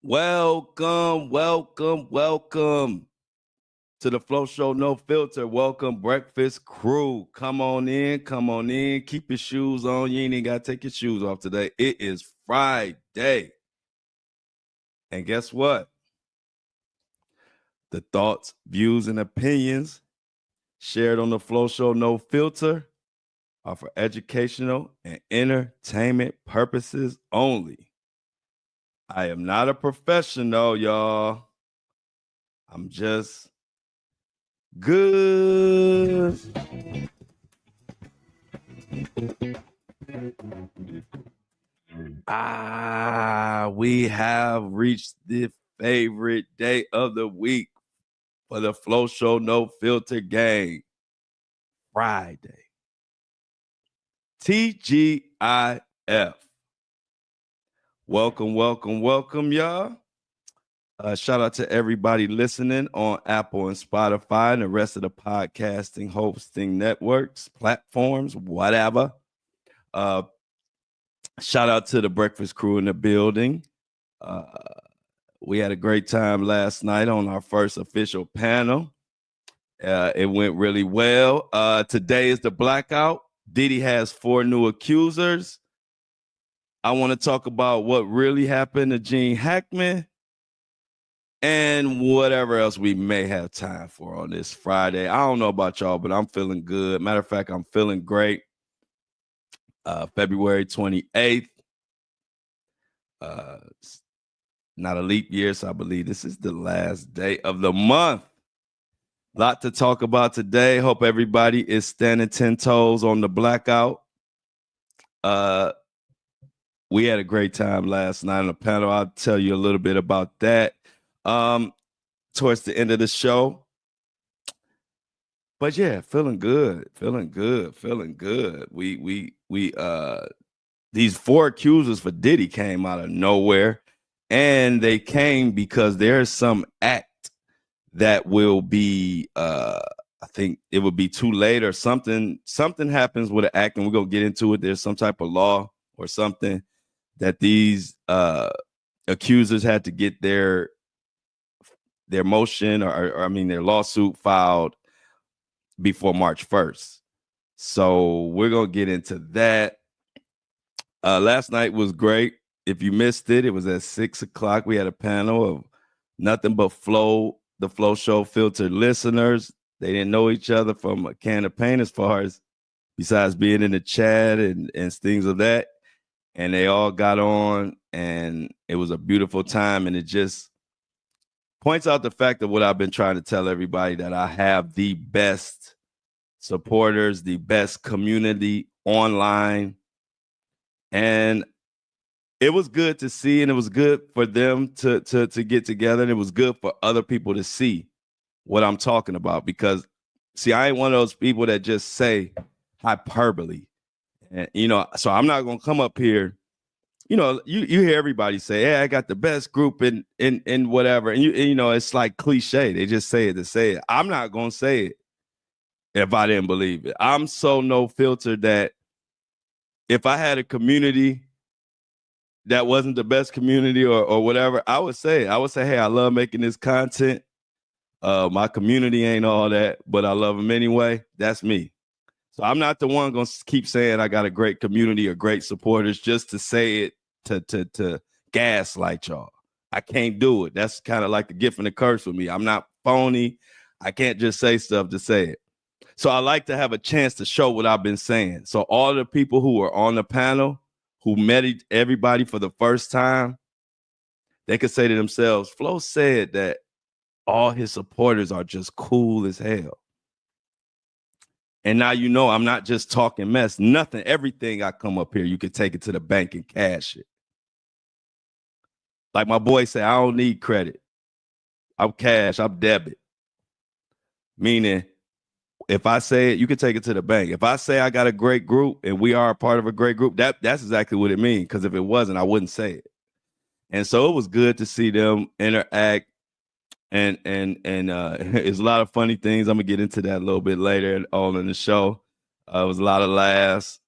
Welcome to the Flow Show No Filter. Welcome, Breakfast Crew. Come on in. Keep your shoes on. You ain't even got to take your shoes off today. It is Friday. And guess what? The thoughts, views, and opinions shared on the Flow Show No Filter are for educational and entertainment purposes only. I am not a professional, y'all. I'm just good. We have reached the favorite day of the week for the Flow Show No Filter gang. Friday. TGIF. Welcome, y'all. Shout out to everybody listening on Apple and Spotify and the rest of the podcasting hosting networks, platforms, whatever. Shout out to the Breakfast Crew in the building. We had a great time last night on our first official panel. It went really well. Today is the blackout. Diddy has 4 new accusers. I want to talk about what really happened to Gene Hackman and whatever else we may have time for on this Friday. I don't know about y'all, but I'm feeling good. Matter of fact, I'm feeling great. February 28th. Not a leap year, so I believe this is the last day of the month. Lot to talk about today. Hope everybody is standing 10 toes on the blackout. We had a great time last night on the panel. I'll tell you a little bit about that towards the end of the show. But yeah, feeling good. We these 4 accusers for Diddy came out of nowhere, and they came because there's some act that will be I think it would be too late or something happens with an act, and we're gonna get into it. There's some type of law or something that these accusers had to get their motion or their lawsuit filed before March 1st. So we're gonna get into that. Last night was great. If you missed it, it was at 6:00. We had a panel of nothing but the Flow Show filtered listeners. They didn't know each other from a can of paint as far as besides being in the chat and things of that. And they all got on, and it was a beautiful time. And it just points out the fact of what I've been trying to tell everybody, that I have the best supporters, the best community online. And it was good to see, and it was good for them to get together, and it was good for other people to see what I'm talking about. Because, see, I ain't one of those people that just say hyperbole. And, so I'm not going to come up here. You hear everybody say, hey, I got the best group in whatever. And, it's like cliche. They just say it to say it. I'm not going to say it if I didn't believe it. I'm so no filter that if I had a community that wasn't the best community or whatever, I would say, hey, I love making this content. My community ain't all that, but I love them anyway. That's me. So I'm not the one going to keep saying I got a great community or great supporters just to say it to gaslight y'all. I can't do it. That's kind of like a gift and a curse with me. I'm not phony. I can't just say stuff to say it. So I like to have a chance to show what I've been saying. So all the people who were on the panel, who met everybody for the first time, they could say to themselves, Flo said that all his supporters are just cool as hell. And now I'm not just talking mess. Nothing, everything I come up here, you can take it to the bank and cash it. Like my boy said, I don't need credit. I'm cash, I'm debit. Meaning, if I say it, you can take it to the bank. If I say I got a great group and we are a part of a great group, that's exactly what it means. Because if it wasn't, I wouldn't say it. And so it was good to see them interact. And it's a lot of funny things. I'm gonna get into that a little bit later on in the show. It was a lot of laughs.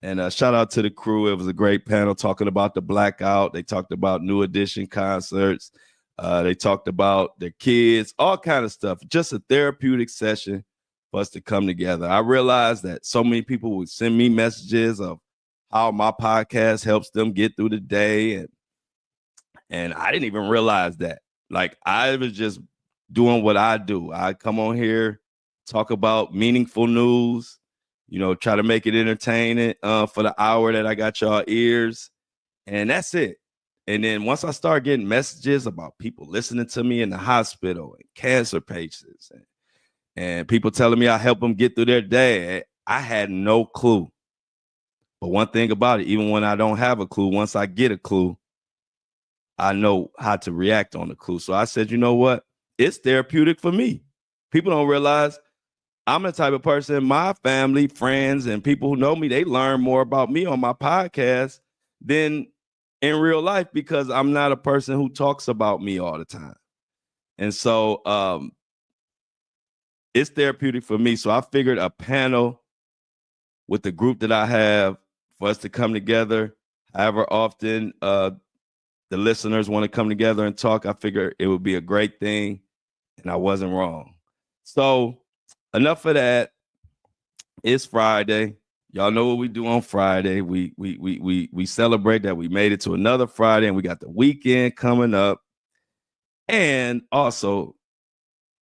And shout out to the crew. It was a great panel talking about the blackout. They talked about New Edition concerts. They talked about their kids, all kind of stuff. Just a therapeutic session for us to come together. I realized that so many people would send me messages of how my podcast helps them get through the day. And I didn't even realize that. Like, I was just doing what I do. I come on here, talk about meaningful news, try to make it entertaining for the hour that I got y'all ears. And that's it. And then once I start getting messages about people listening to me in the hospital and cancer patients and people telling me I help them get through their day, I had no clue. But one thing about it, even when I don't have a clue, once I get a clue, I know how to react on the clue. So I said, you know what? It's therapeutic for me. People don't realize I'm the type of person, my family, friends, and people who know me, they learn more about me on my podcast than in real life because I'm not a person who talks about me all the time. And so it's therapeutic for me. So I figured a panel with the group that I have for us to come together, however often the listeners want to come together and talk, I figured it would be a great thing, and I wasn't wrong. So enough of that. It's Friday. Y'all know what we do on Friday. We celebrate that we made it to another Friday, and we got the weekend coming up. And also,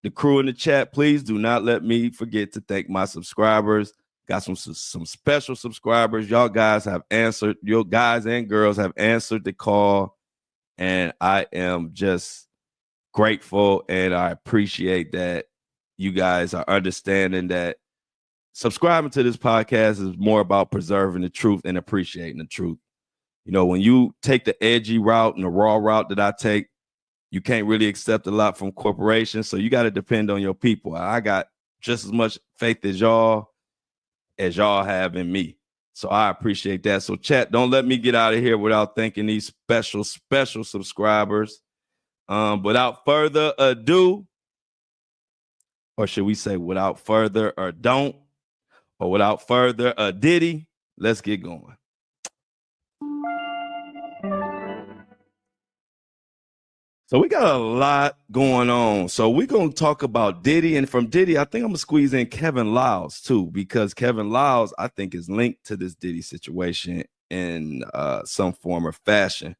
the crew in the chat, please do not let me forget to thank my subscribers. Got some special subscribers. Y'all guys have answered. Your guys and girls have answered the call. And I am just grateful, and I appreciate that you guys are understanding that subscribing to this podcast is more about preserving the truth and appreciating the truth. When you take the edgy route and the raw route that I take, you can't really accept a lot from corporations. So you got to depend on your people. I got just as much faith as y'all have in me. So I appreciate that. So chat, don't let me get out of here without thanking these special subscribers. Without further ado, or should we say without further or don't, or without further Diddy, let's get going. So we got a lot going on. So we're going to talk about Diddy. And from Diddy, I think I'm going to squeeze in Kevin Liles too, because Kevin Liles, I think, is linked to this Diddy situation in some form or fashion.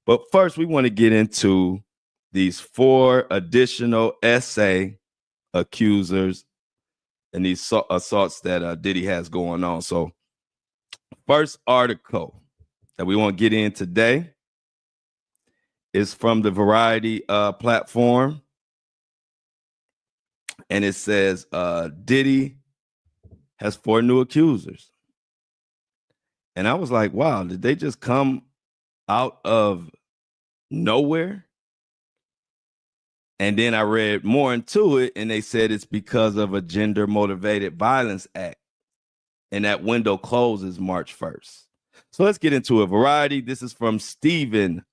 But first, we want to get into these 4 additional essay accusers and these assaults that Diddy has going on. So first article that we want to get in today is from the Variety platform. And it says Diddy has 4 new accusers. And I was like, wow, did they just come out of nowhere? And then I read more into it, and they said it's because of a gender-motivated violence act. And that window closes March 1st. So let's get into it. Variety, this is from Stephen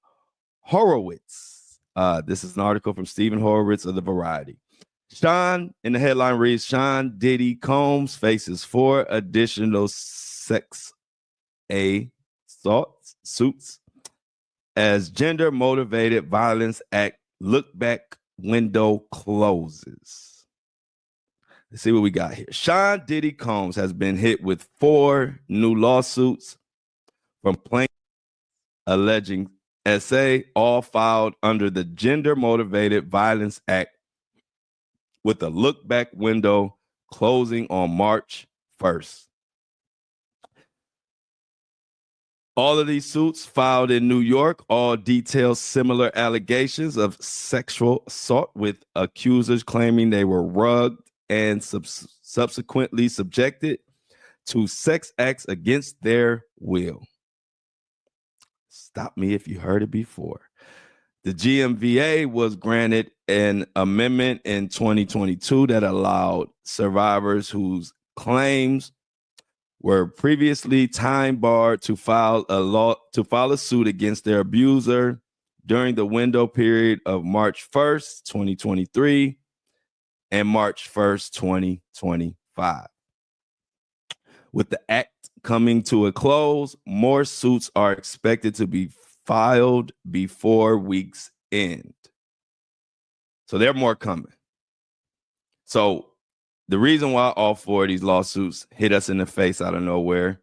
Horowitz. This is an article from Stephen Horowitz of the Variety. Sean, in the headline reads, Sean Diddy Combs faces 4 additional sex assault suits as gender-motivated violence act look back window closes. Let's see what we got here. Sean Diddy Combs has been hit with 4 new lawsuits from plaintiffs alleging SA, all filed under the Gender Motivated Violence Act, with a look back window closing on March 1st. All of these suits filed in New York all detail similar allegations of sexual assault, with accusers claiming they were rugged and subsequently subjected to sex acts against their will. Stop me if you heard it before. The GMVA was granted an amendment in 2022 that allowed survivors whose claims were previously time barred to file a suit against their abuser during the window period of March 1st, 2023 and March 1st, 2025. With the act coming to a close, more suits are expected to be filed before week's end. So there are more coming. So the reason why all 4 of these lawsuits hit us in the face out of nowhere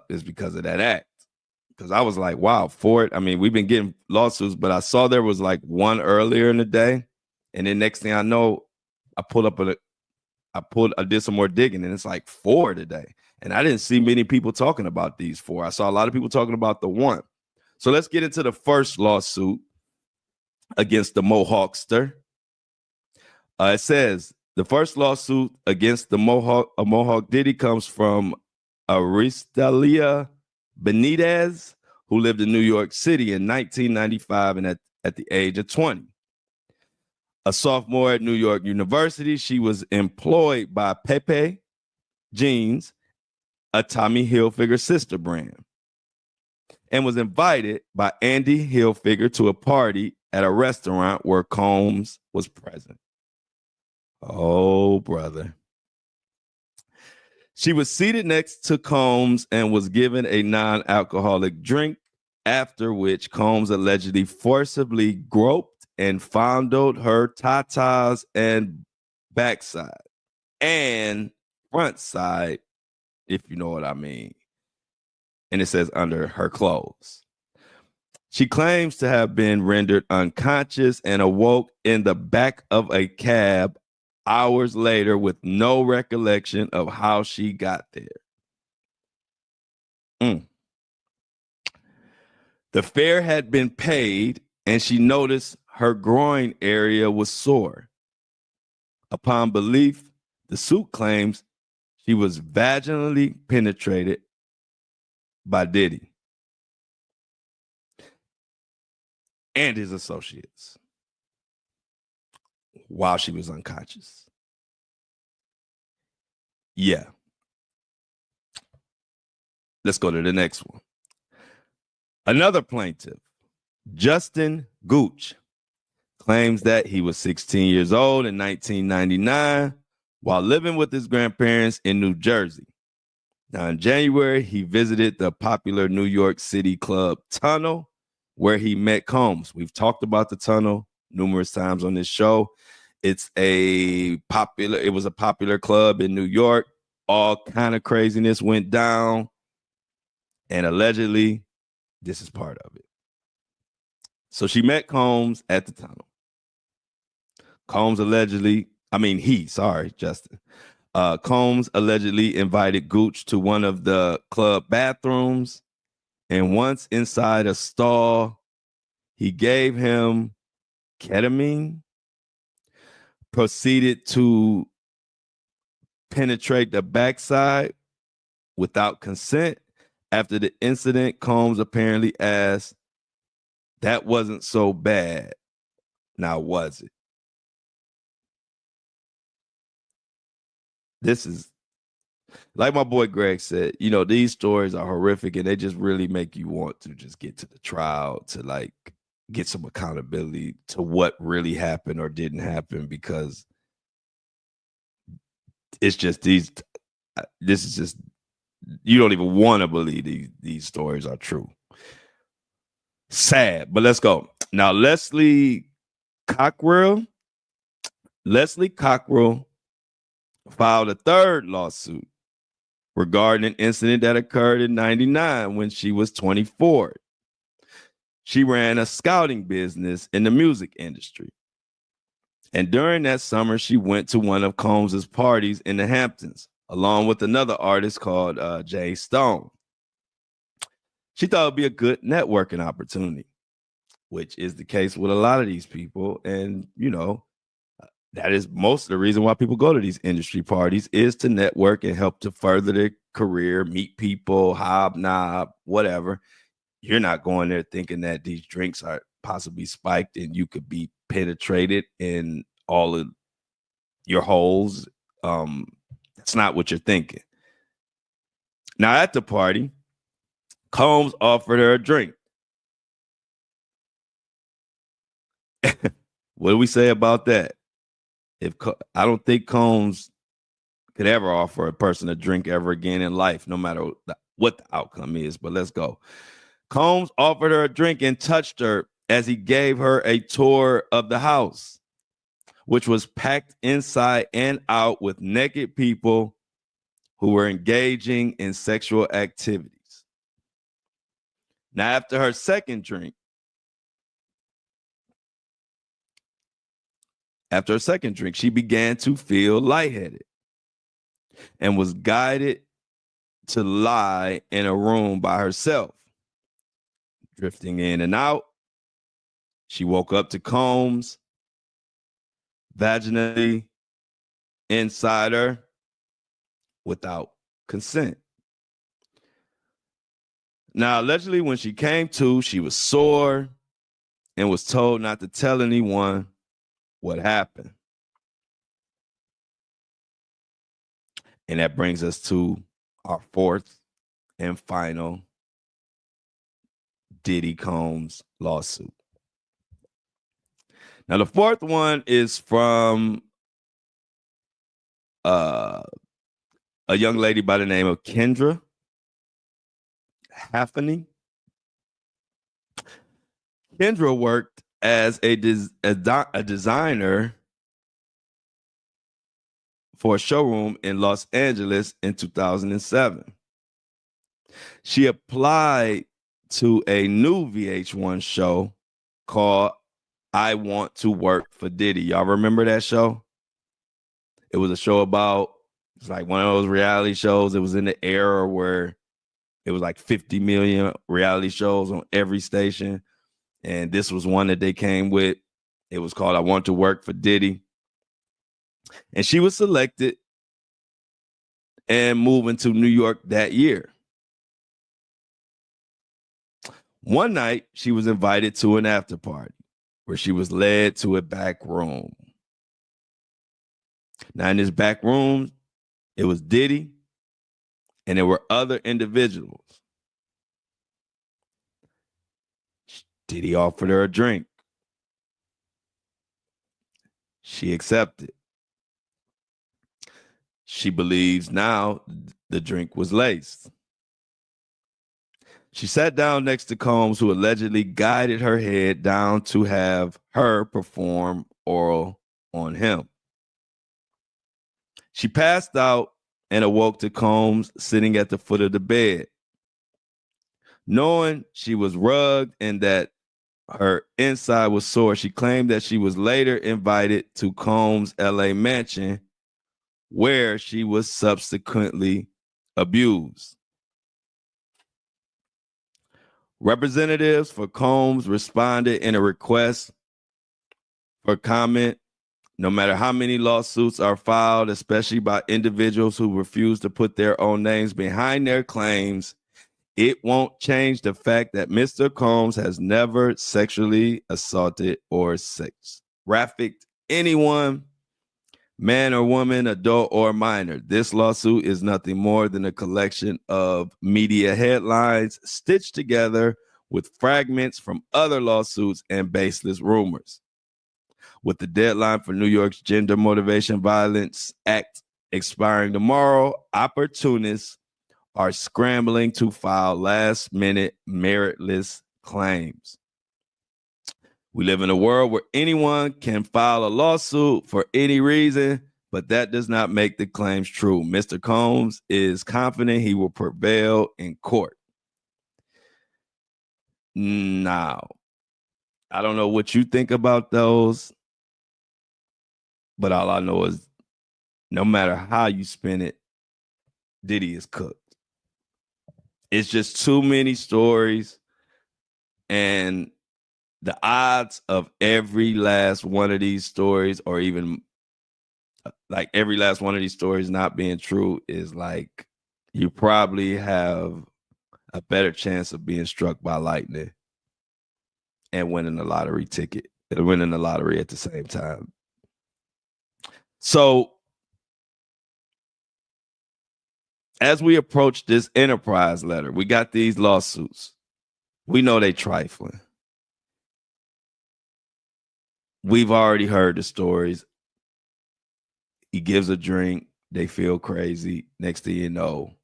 is because of that act. Because I was like, wow, Ford. I mean, we've been getting lawsuits, but I saw there was like one earlier in the day. And then next thing I know, I did some more digging, and it's like 4 today. And I didn't see many people talking about these 4. I saw a lot of people talking about the one. So let's get into the first lawsuit against the Mohawkster. It says the first lawsuit against the Mohawk Diddy comes from Aristelia Benitez, who lived in New York City in 1995 and at the age of 20. A sophomore at New York University, she was employed by Pepe Jeans, a Tommy Hilfiger sister brand, and was invited by Andy Hilfiger to a party at a restaurant where Combs was present. Oh, brother. She was seated next to Combs and was given a non-alcoholic drink, after which Combs allegedly forcibly groped and fondled her tatas and backside and front side, if you know what I mean. And it says under her clothes. She claims to have been rendered unconscious and awoke in the back of a cab hours later with no recollection of how she got there. The fare had been paid, and she noticed her groin area was sore. Upon belief, the suit claims she was vaginally penetrated by Diddy and his associates while she was unconscious. Yeah. Let's go to the next one. Another plaintiff, Justin Gooch, claims that he was 16 years old in 1999 while living with his grandparents in New Jersey. Now, in January, he visited the popular New York City club Tunnel, where he met Combs. We've talked about the Tunnel numerous times on this show. It was a popular club in New York. All kind of craziness went down. And allegedly, this is part of it. So she met Combs at the Tunnel. Combs Justin. Combs allegedly invited Gooch to one of the club bathrooms. And once inside a stall, he gave him ketamine, proceeded to penetrate the backside without consent. After the incident, Combs apparently asked, "That wasn't so bad. Now, was it?" This is, like my boy Greg said, these stories are horrific and they just really make you want to just get to the trial to like get some accountability to what really happened or didn't happen, because it's just this is just, you don't even want to believe these stories are true. Sad, but let's go. Now, Leslie Cockrell filed a third lawsuit regarding an incident that occurred in 1999 when she was 24. She ran a scouting business in the music industry. And during that summer, she went to one of Combs's parties in the Hamptons, along with another artist called Jay Stone. She thought it'd be a good networking opportunity, which is the case with a lot of these people. And, that is most of the reason why people go to these industry parties, is to network and help to further their career, meet people, hobnob, whatever. You're not going there thinking that these drinks are possibly spiked and you could be penetrated in all of your holes. That's not what you're thinking. Now, at the party, Combs offered her a drink. What do we say about that? I don't think Combs could ever offer a person a drink ever again in life, no matter what the outcome is. But let's go. Combs offered her a drink and touched her as he gave her a tour of the house, which was packed inside and out with naked people who were engaging in sexual activities. Now, after her second drink, she began to feel lightheaded and was guided to lie in a room by herself. Drifting in and out, she woke up to Combs vaginally inside her without consent. Now, allegedly, when she came to, she was sore and was told not to tell anyone what happened. And that brings us to our fourth and final Diddy Combs lawsuit. Now, the fourth one is from a young lady by the name of Kendra Haffney. Kendra worked as a designer for a showroom in Los Angeles in 2007. She applied to a new VH1 show called I Want to Work for Diddy. Y'all remember that show? It was a show about, it's like one of those reality shows. It was in the era where it was like 50 million reality shows on every station. And this was one that they came with. It was called I Want to Work for Diddy. And she was selected and moving to New York that year. One night, she was invited to an after party where she was led to a back room. Now, in this back room, it was Diddy and there were other individuals. Diddy offered her a drink. She accepted. She believes now the drink was laced. She sat down next to Combs, who allegedly guided her head down to have her perform oral on him. She passed out and awoke to Combs sitting at the foot of the bed. Knowing she was rugged and that her inside was sore, she claimed that she was later invited to Combs' LA mansion, where she was subsequently abused. Representatives for Combs responded in a request for comment. No matter how many lawsuits are filed, especially by individuals who refuse to put their own names behind their claims, it won't change the fact that Mr. Combs has never sexually assaulted or sex trafficked anyone, man or woman, adult or minor. This lawsuit is nothing more than a collection of media headlines stitched together with fragments from other lawsuits and baseless rumors. With the deadline for New York's Gender Motivation Violence Act expiring tomorrow, opportunists are scrambling to file last-minute meritless claims. We live in a world where anyone can file a lawsuit for any reason, but that does not make the claims true. Mr. Combs is confident he will prevail in court. Now, I don't know what you think about those, but all I know is no matter how you spin it, Diddy is cooked. It's just too many stories, and the odds of every last one of these stories, or even like every last one of these stories not being true, is like you probably have a better chance of being struck by lightning and winning the lottery ticket, and winning the lottery at the same time. So as we approach this enterprise letter, we got these lawsuits. We know they trifling. We've already heard the stories. He gives a drink. They feel crazy. Next thing you know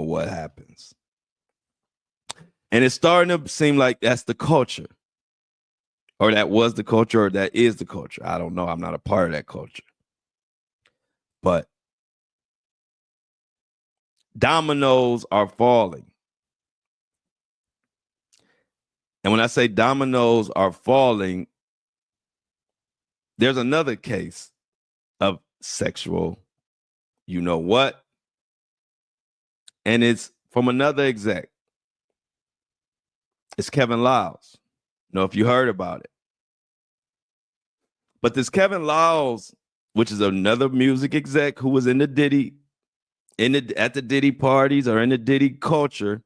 what happens. And it's starting to seem like that's the culture. Or that was the culture, or that is the culture. I don't know. I'm not a part of that culture. But dominoes are falling. And when I say dominoes are falling, there's another case of sexual, you know what? And it's from another exec. It's Kevin Liles. Know if you heard about it. But this Kevin Liles, which is another music exec who was in the Diddy, at the Diddy parties or in the Diddy culture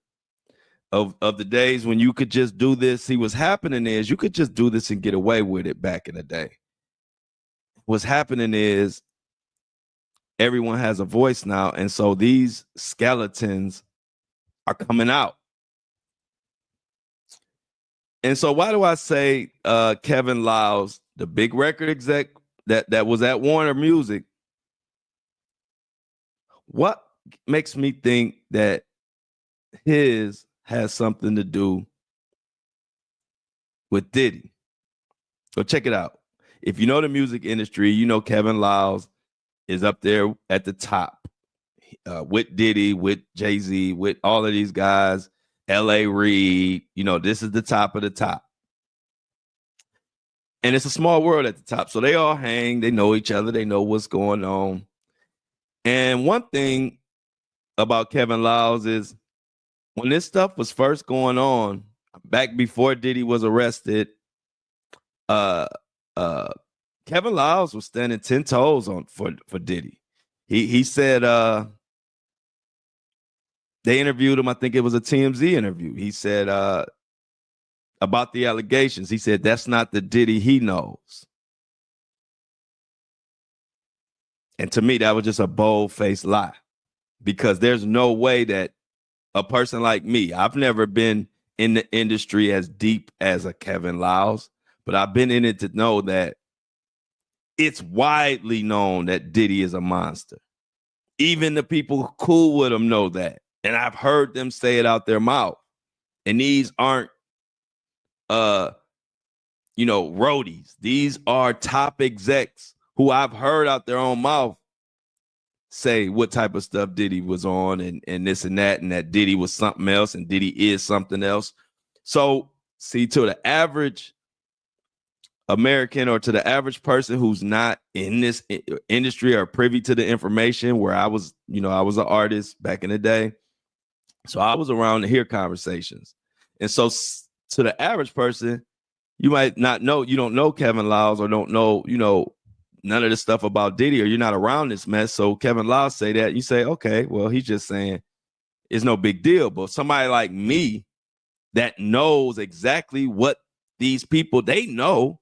of the days when you could just do this. See, what's happening is you could just do this and get away with it back in the day. What's happening is everyone has a voice now. And so these skeletons are coming out. And so why do I say Kevin Liles, the big record exec that was at Warner Music, what makes me think that his has something to do with Diddy? So check it out. If you know the music industry, you know Kevin Liles is up there at the top with Diddy, with Jay-Z, with all of these guys, L.A. Reid. You know, this is the top of the top. And it's a small world at the top. So they all hang. They know each other. They know what's going on. And one thing about Kevin Liles is when this stuff was first going on, back before Diddy was arrested, Kevin Liles was standing 10 toes on for Diddy. He said they interviewed him. I think it was a TMZ interview. He said about the allegations. He said that's not the Diddy he knows. And to me, that was just a bold-faced lie, because there's no way that a person like me, I've never been in the industry as deep as a Kevin Liles, but I've been in it to know that it's widely known that Diddy is a monster. Even the people who cool with him know that. And I've heard them say it out their mouth. And these aren't, roadies. These are top execs who I've heard out their own mouth say what type of stuff Diddy was on and this and that Diddy was something else and Diddy is something else. So, see, to the average American or to the average person who's not in this industry or privy to the information, where I was an artist back in the day. So I was around to hear conversations. And so to the average person, you might not know, you don't know Kevin Liles or don't know, none of the stuff about Diddy, or you're not around this mess. So Kevin Liles say that, you say, okay, well, he's just saying it's no big deal. But somebody like me that knows exactly what these people, they know.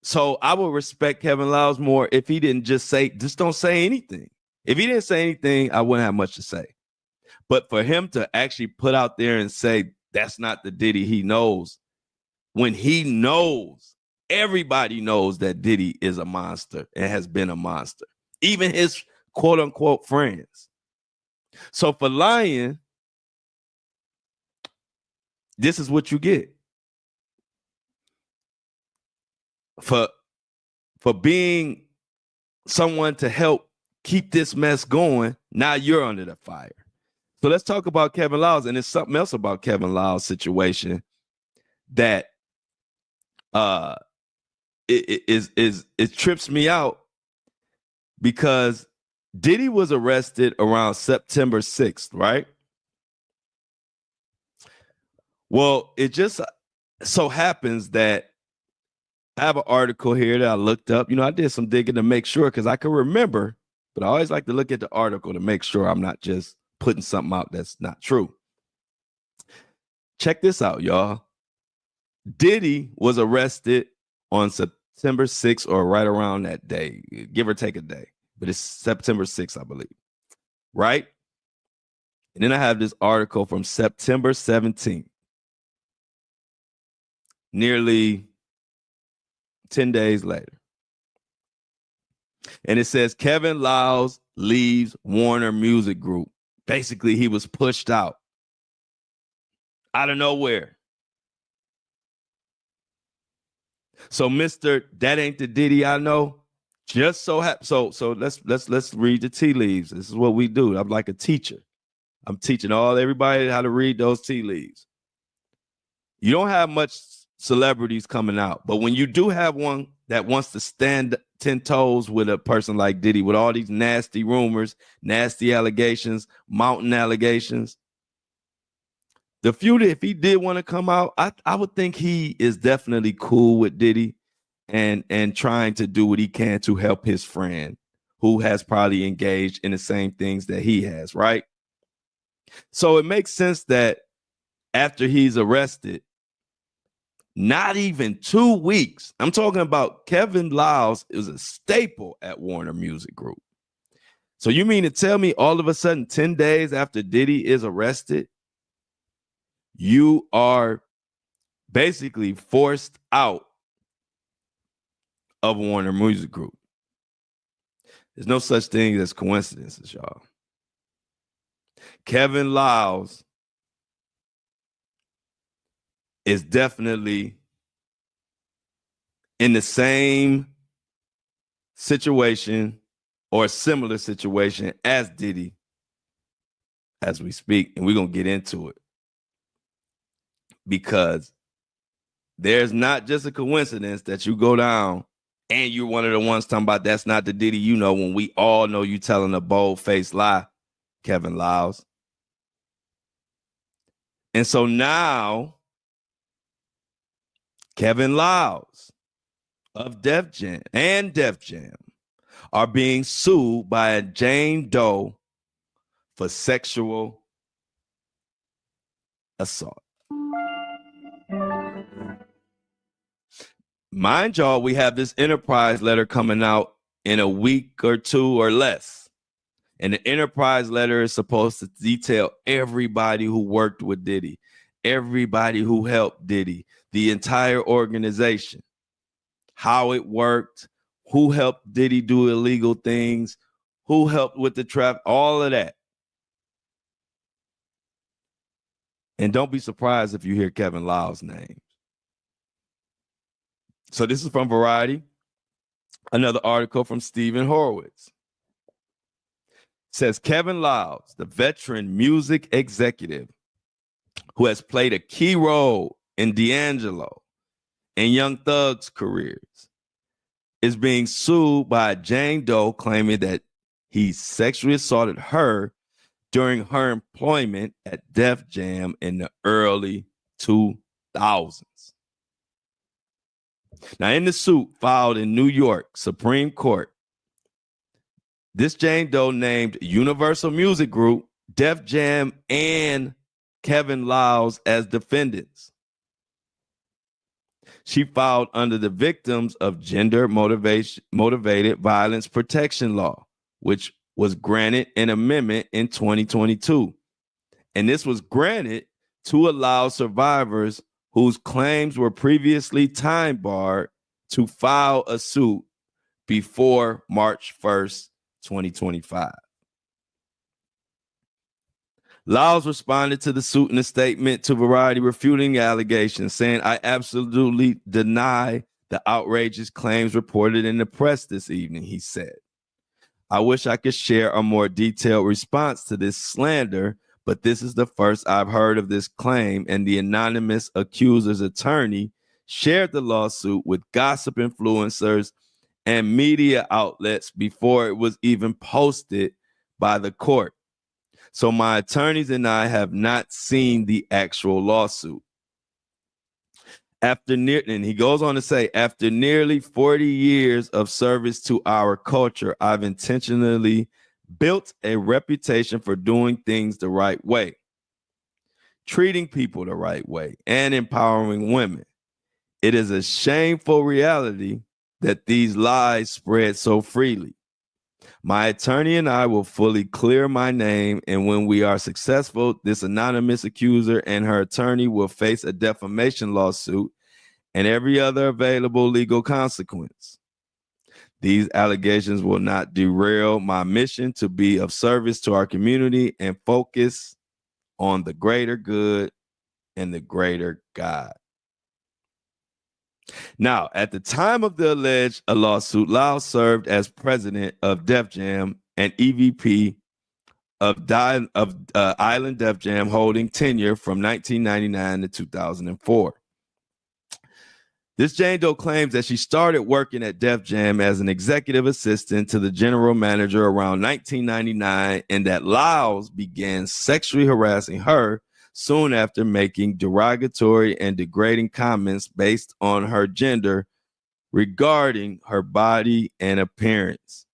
So I would respect Kevin Liles more if he didn't just don't say anything. If he didn't say anything, I wouldn't have much to say. But for him to actually put out there and say that's not the Diddy he knows, when he knows, everybody knows that Diddy is a monster and has been a monster, even his quote unquote friends. So for lying, this is what you get. For being someone to help keep this mess going, now you're under the fire. So let's talk about Kevin Liles. And there's something else about Kevin Liles' situation that it trips me out, because Diddy was arrested around September 6th, right? Well, it just so happens that I have an article here that I looked up. I did some digging to make sure, because I can remember, but I always like to look at the article to make sure I'm not just putting something out that's not true. Check this out, y'all. Diddy was arrested on September 6th, or right around that day, give or take a day, but it's September 6th, I believe, right? And then I have this article from September 17th, nearly 10 days later. And it says Kevin Liles leaves Warner Music Group. Basically, he was pushed out of nowhere. So, Mr. That Ain't the Diddy I Know, just so let's read the tea leaves. This is what we do. I'm like a teacher. I'm teaching everybody how to read those tea leaves. You don't have much celebrities coming out, but when you do have one that wants to stand 10 toes with a person like Diddy, with all these nasty rumors, nasty allegations, mountain allegations, the few that if he did want to come out, I would think he is definitely cool with Diddy and trying to do what he can to help his friend who has probably engaged in the same things that he has, right? So it makes sense that after he's arrested, not even 2 weeks, I'm talking about Kevin Liles is a staple at Warner Music Group. So you mean to tell me all of a sudden 10 days after Diddy is arrested, you are basically forced out of Warner Music Group? There's no such thing as coincidences, y'all. Kevin Liles is definitely in the same situation or a similar situation as Diddy as we speak, and we're going to get into it. Because there's not just a coincidence that you go down and you're one of the ones talking about that's not the Diddy you know, when we all know you telling a bold-faced lie, Kevin Liles. And so now, Kevin Liles of Def Jam and Def Jam are being sued by a Jane Doe for sexual assault. Mind y'all, we have this Enterprise letter coming out in a week or two or less. And the Enterprise letter is supposed to detail everybody who worked with Diddy, everybody who helped Diddy, the entire organization, how it worked, who helped Diddy do illegal things, who helped with the trap, all of that. And don't be surprised if you hear Kevin Liles' name. So this is from Variety, another article from Stephen Horowitz. Says Kevin Liles, the veteran music executive who has played a key role in D'Angelo and Young Thug's careers, is being sued by Jane Doe claiming that he sexually assaulted her during her employment at Def Jam in the early 2000s. Now, in the suit filed in New York Supreme Court, this Jane Doe named Universal Music Group, Def Jam, and Kevin Liles as defendants. She filed under the Victims of Gender Motivated Violence Protection Law, which was granted an amendment in 2022. And this was granted to allow survivors whose claims were previously time barred to file a suit before March 1st, 2025. Liles responded to the suit in a statement to Variety refuting the allegations, saying, "I absolutely deny the outrageous claims reported in the press this evening," he said. "I wish I could share a more detailed response to this slander, but this is the first I've heard of this claim," and the anonymous accuser's attorney shared the lawsuit with gossip influencers and media outlets before it was even posted by the court. So my attorneys and I have not seen the actual lawsuit. And he goes on to say, after nearly 40 years of service to our culture, I've intentionally built a reputation for doing things the right way, treating people the right way, and empowering women. It is a shameful reality that these lies spread so freely. My attorney and I will fully clear my name, and when we are successful, this anonymous accuser and her attorney will face a defamation lawsuit and every other available legal consequence. These allegations will not derail my mission to be of service to our community and focus on the greater good and the greater God. Now, at the time of the alleged lawsuit, Lyles served as president of Def Jam and EVP of Island Def Jam, holding tenure from 1999 to 2004. This Jane Doe claims that she started working at Def Jam as an executive assistant to the general manager around 1999, and that Lyles began sexually harassing her soon after, making derogatory and degrading comments based on her gender regarding her body and appearance.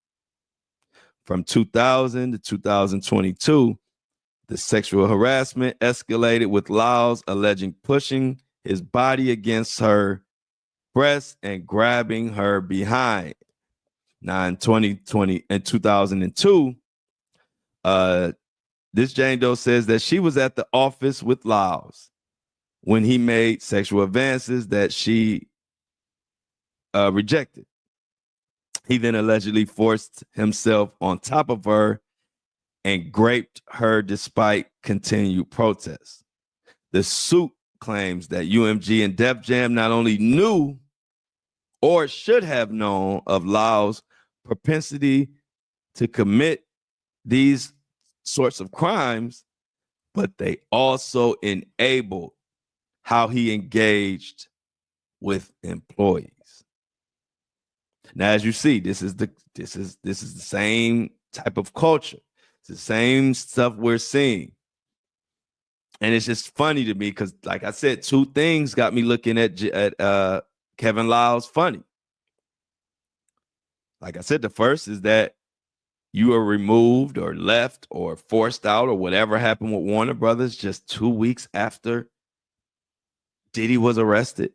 From 2000 to 2022, the sexual harassment escalated, with Lyles alleging pushing his body against her breast and grabbing her behind. Now in 2002, this Jane Doe says that she was at the office with Lyles when he made sexual advances that she rejected. He then allegedly forced himself on top of her and raped her despite continued protests. The suit claims that UMG and Def Jam not only knew or should have known of Lyles' propensity to commit these sorts of crimes, but they also enabled how he engaged with employees. Now, as you see, this is the same type of culture. It's the same stuff we're seeing. And it's just funny to me because, like I said, two things got me looking at Kevin Lyles funny. Like I said, the first is that you were removed or left or forced out or whatever happened with Warner Brothers just 2 weeks after Diddy was arrested.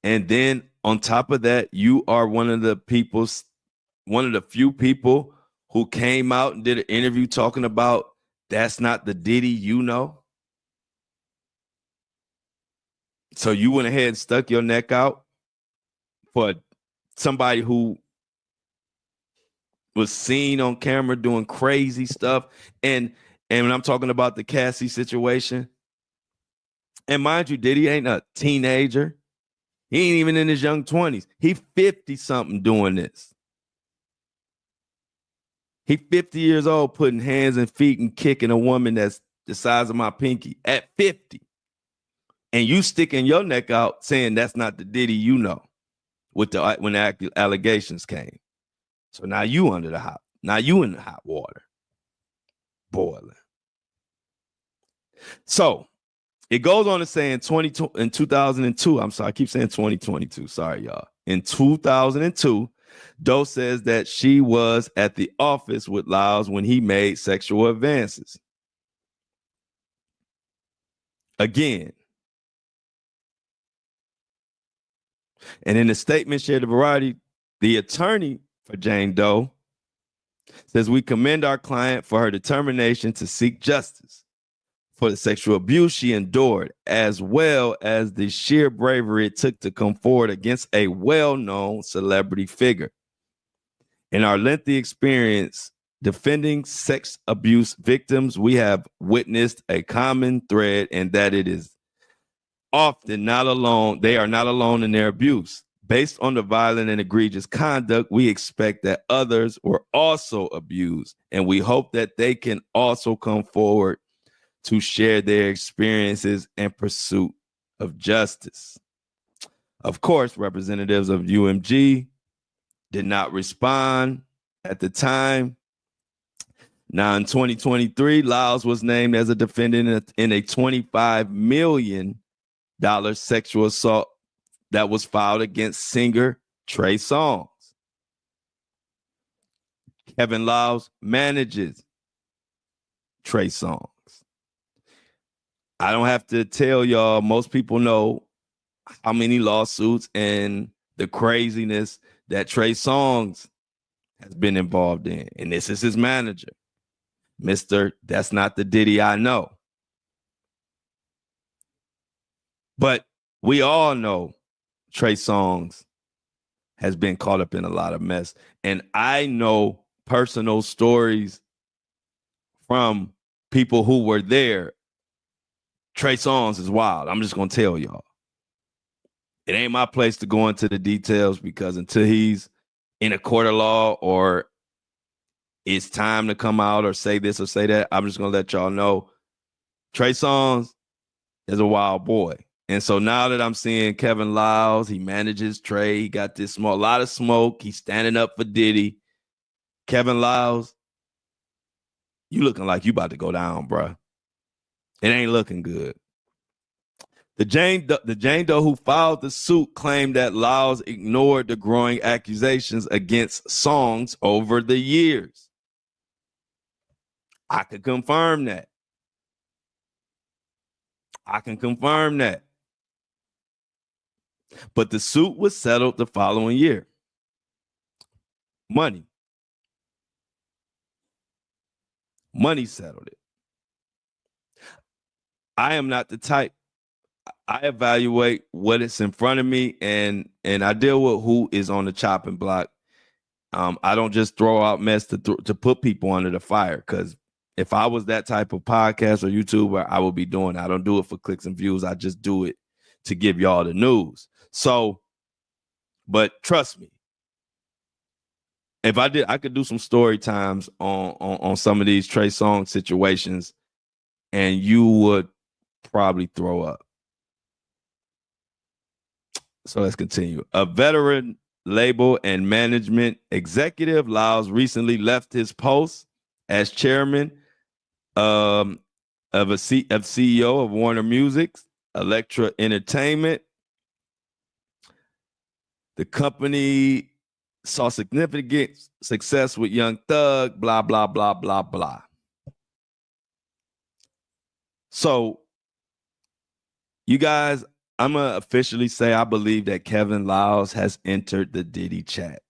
And then on top of that, you are one of the few people who came out and did an interview talking about that's not the Diddy you know. So you went ahead and stuck your neck out for somebody who was seen on camera doing crazy stuff. And when I'm talking about the Cassie situation, and mind you, Diddy ain't a teenager. He ain't even in his young 20s. He 50-something doing this. He 50 years old putting hands and feet and kicking a woman that's the size of my pinky at 50. And you sticking your neck out saying that's not the Diddy you know when the allegations came. So now you in the hot water, boiling. So it goes on to say in 2002, I'm sorry, I keep saying 2022. Sorry, y'all. In 2002, Doe says that she was at the office with Lyles when he made sexual advances. Again. And in a statement shared to Variety, the attorney for Jane Doe says, we commend our client for her determination to seek justice for the sexual abuse she endured, as well as the sheer bravery it took to come forward against a well-known celebrity figure. In our lengthy experience defending sex abuse victims, we have witnessed a common thread, and that it is often not alone. They are not alone in their abuse. Based on the violent and egregious conduct, we expect that others were also abused, and we hope that they can also come forward to share their experiences in pursuit of justice. Of course, representatives of UMG did not respond at the time. Now, in 2023, Lyles was named as a defendant in a $25 million sexual assault that was filed against singer Trey Songz. Kevin Lyles manages Trey Songz. I don't have to tell y'all, most people know how many lawsuits and the craziness that Trey Songz has been involved in. And this is his manager, Mr. That's Not the Diddy I Know. But we all know Trey Songz has been caught up in a lot of mess. And I know personal stories from people who were there. Trey Songz is wild. I'm just going to tell y'all. It ain't my place to go into the details because until he's in a court of law or it's time to come out or say this or say that, I'm just going to let y'all know Trey Songz is a wild boy. And so now that I'm seeing Kevin Lyles, he manages Trey, he got this a lot of smoke, he's standing up for Diddy. Kevin Lyles, you looking like you about to go down, bro. It ain't looking good. The Jane Doe who filed the suit claimed that Lyles ignored the growing accusations against Songz over the years. I can confirm that. But the suit was settled the following year. Money settled it. I am not the type. I evaluate what is in front of me and I deal with who is on the chopping block. I don't just throw out mess to put people under the fire, because if I was that type of podcast or YouTuber, I would be doing it. I don't do it for clicks and views. I just do it to give y'all the news. So, but trust me, if I did, I could do some story times on some of these Trey Songz situations, and you would probably throw up. So let's continue. A veteran label and management executive, Lyles recently left his post as chairman of CEO of Warner Music, Elektra Entertainment. The company saw significant success with Young Thug, blah, blah, blah, blah, blah. So, you guys, I'm going to officially say I believe that Kevin Lyles has entered the Diddy chat.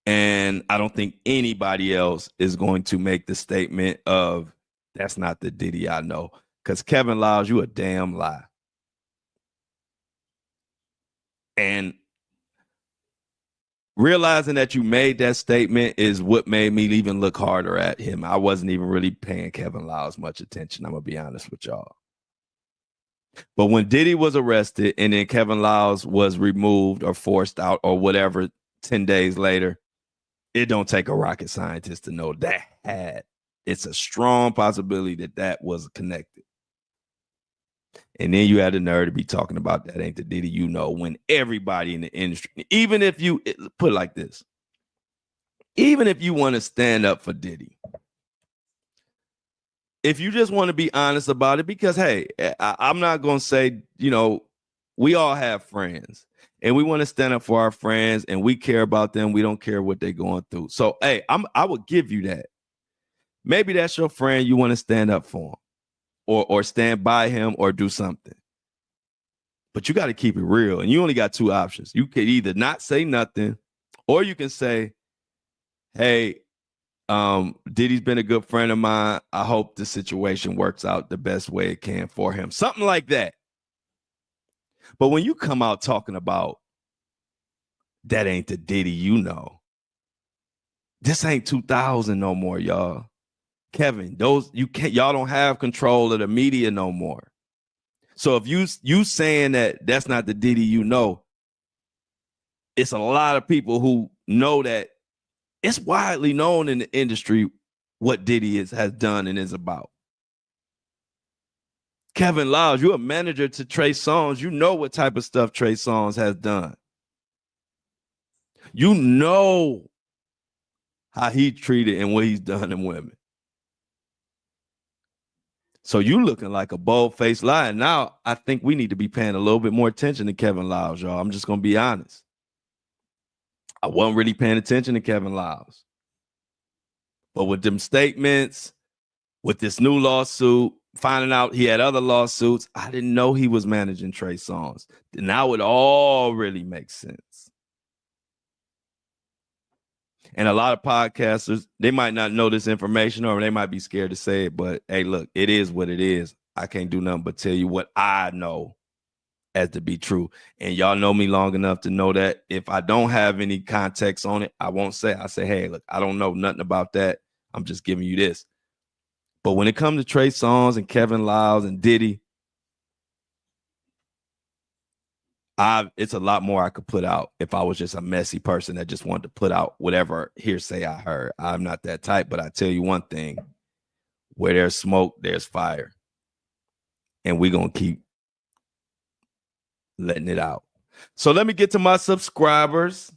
And I don't think anybody else is going to make the statement of, that's not the Diddy I know. Because Kevin Lyles, you a damn lie. And realizing that you made that statement is what made me even look harder at him. I wasn't even really paying Kevin Lyles much attention. I'm going to be honest with y'all. But when Diddy was arrested and then Kevin Lyles was removed or forced out or whatever 10 days later, it don't take a rocket scientist to know that it's a strong possibility that was connected. And then you had the nerve to be talking about that ain't the Diddy you know, when everybody in the industry, even if you put it like this, even if you want to stand up for Diddy, if you just want to be honest about it, because, hey, I'm not going to say, we all have friends and we want to stand up for our friends and we care about them. We don't care what they're going through. So, hey, I would give you that. Maybe that's your friend. You want to stand up for him or stand by him or do something. But you got to keep it real. And you only got two options. You could either not say nothing or you can say, hey, Diddy's been a good friend of mine. I hope the situation works out the best way it can for him. Something like that. But when you come out talking about that ain't the Diddy you know, this ain't 2000 no more, y'all. Kevin, y'all don't have control of the media no more. So if you saying that that's not the Diddy you know, it's a lot of people who know that. It's widely known in the industry what Diddy has done and is about. Kevin Lyles, you're a manager to Trey Songz. You know what type of stuff Trey Songz has done. You know how he treated and what he's done in women. So you looking like a bold-faced liar. Now, I think we need to be paying a little bit more attention to Kevin Lyles, y'all. I'm just going to be honest. I wasn't really paying attention to Kevin Lyles. But with them statements, with this new lawsuit, finding out he had other lawsuits, I didn't know he was managing Trey Songz. Now it all really makes sense. And a lot of podcasters, they might not know this information or they might be scared to say it. But, hey, look, it is what it is. I can't do nothing but tell you what I know as to be true. And y'all know me long enough to know that if I don't have any context on it, I won't say. I say, hey, look, I don't know nothing about that. I'm just giving you this. But when it comes to Trey Songz and Kevin Lyles and Diddy, it's a lot more I could put out if I was just a messy person that just wanted to put out whatever hearsay I heard. I'm not that type, but I tell you one thing, where there's smoke, there's fire. And we're going to keep letting it out. So let me get to my subscribers.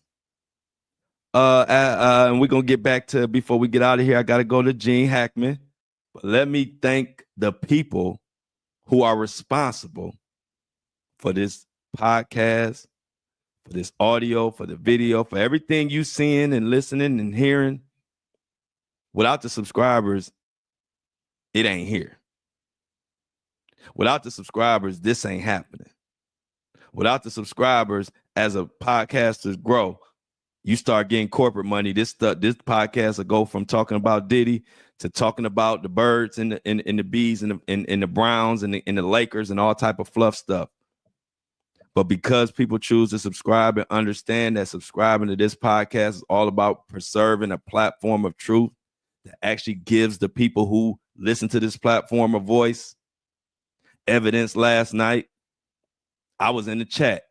And we're going to get back to, before we get out of here, I got to go to Gene Hackman. But let me thank the people who are responsible for this podcast, for this audio, for the video, for everything you seeing and listening and hearing. Without the subscribers, it ain't here. Without the subscribers, this ain't happening. Without the subscribers, as a podcaster grow, you start getting corporate money. This podcast will go from talking about Diddy to talking about the birds and the bees and the Browns and the Lakers and all type of fluff stuff. But because people choose to subscribe and understand that subscribing to this podcast is all about preserving a platform of truth that actually gives the people who listen to this platform a voice. Evidence last night, I was in the chat.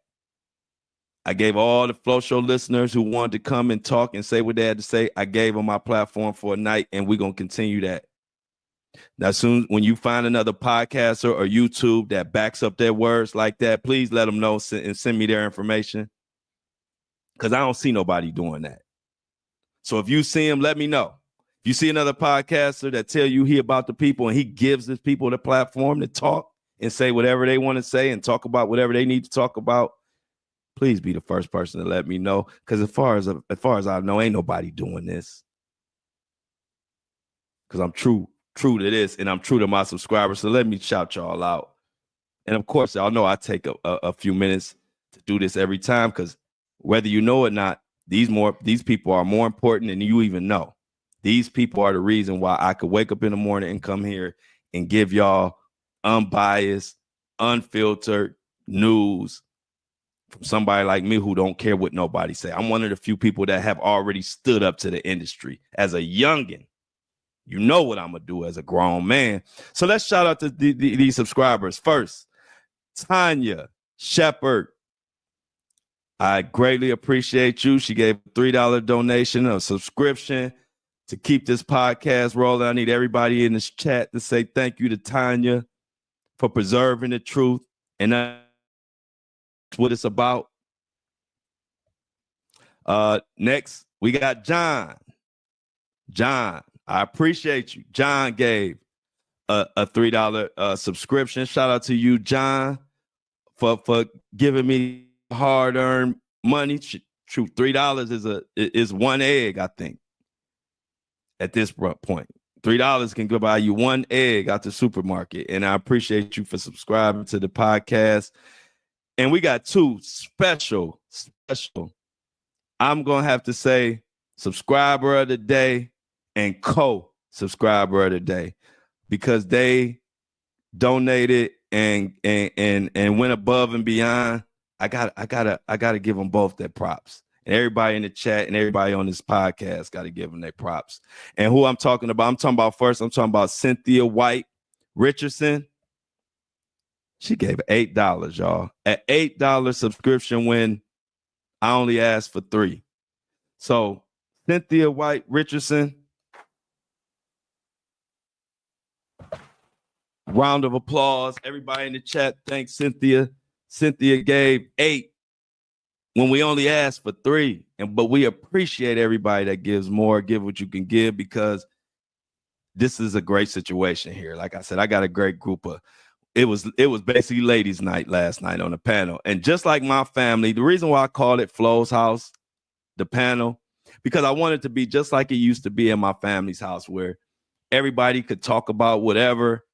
I gave all the Flow Show listeners who wanted to come and talk and say what they had to say, I gave them my platform for a night, and we're going to continue that. Now, soon when you find another podcaster or YouTube that backs up their words like that, please let them know and send me their information, because I don't see nobody doing that. So if you see him, let me know. If you see another podcaster that tell you he about the people and he gives his people the platform to talk and say whatever they want to say and talk about whatever they need to talk about, please be the first person to let me know. Because as far as I know, ain't nobody doing this. Because I'm true to this, and I'm true to my subscribers. So let me shout y'all out. And of course, y'all know I take a few minutes to do this every time, because whether you know it or not, these people are more important than you even know. These people are the reason why I could wake up in the morning and come here and give y'all unbiased, unfiltered news from somebody like me who don't care what nobody say. I'm one of the few people that have already stood up to the industry as a youngin'. You know what I'm going to do as a grown man. So let's shout out to these subscribers. First, Tanya Shepard. I greatly appreciate you. She gave a $3 donation, a subscription to keep this podcast rolling. I need everybody in this chat to say thank you to Tanya for preserving the truth. And that's what it's about. Next, we got John. John, I appreciate you. John gave a $3 subscription. Shout out to you, John, for giving me hard-earned money. True, $3 is one egg, I think. At this point, $3 can go buy you one egg out the supermarket. And I appreciate you for subscribing to the podcast. And we got two special, I'm going to have to say, subscriber of the day and co-subscriber of the day, because they donated and went above and beyond. I gotta give them both their props. And everybody in the chat and everybody on this podcast got to give them their props. And who I'm talking about Cynthia White Richardson. She gave $8, y'all. At $8 subscription when I only asked for $3. So Cynthia White Richardson, round of applause. Everybody in the chat, thanks Cynthia. Cynthia gave $8 when we only asked for $3. But we appreciate everybody that gives more. Give what you can give, because this is a great situation here. Like I said, I got a great group of, it was basically ladies' night last night on the panel. And just like my family, the reason why I called it Flo's House, the panel, because I wanted to be just like it used to be in my family's house, where everybody could talk about whatever,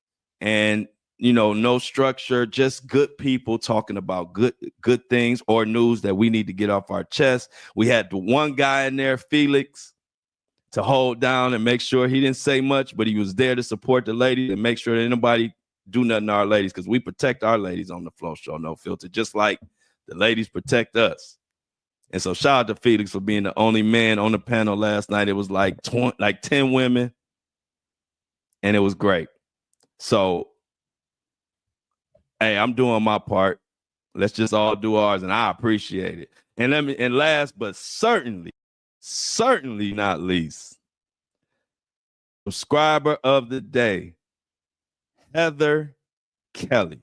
and no structure, just good people talking about good things or news that we need to get off our chest. We had the one guy in there, Felix, to hold down and make sure he didn't say much, but he was there to support the lady and make sure that nobody do nothing to our ladies because we protect our ladies on the Flow Show No Filter, just like the ladies protect us. And so shout out to Felix for being the only man on the panel last night. It was like 10 women, and it was great. So, hey, I'm doing my part. Let's just all do ours, and I appreciate it. And last but certainly not least, subscriber of the day, Heather Kelly.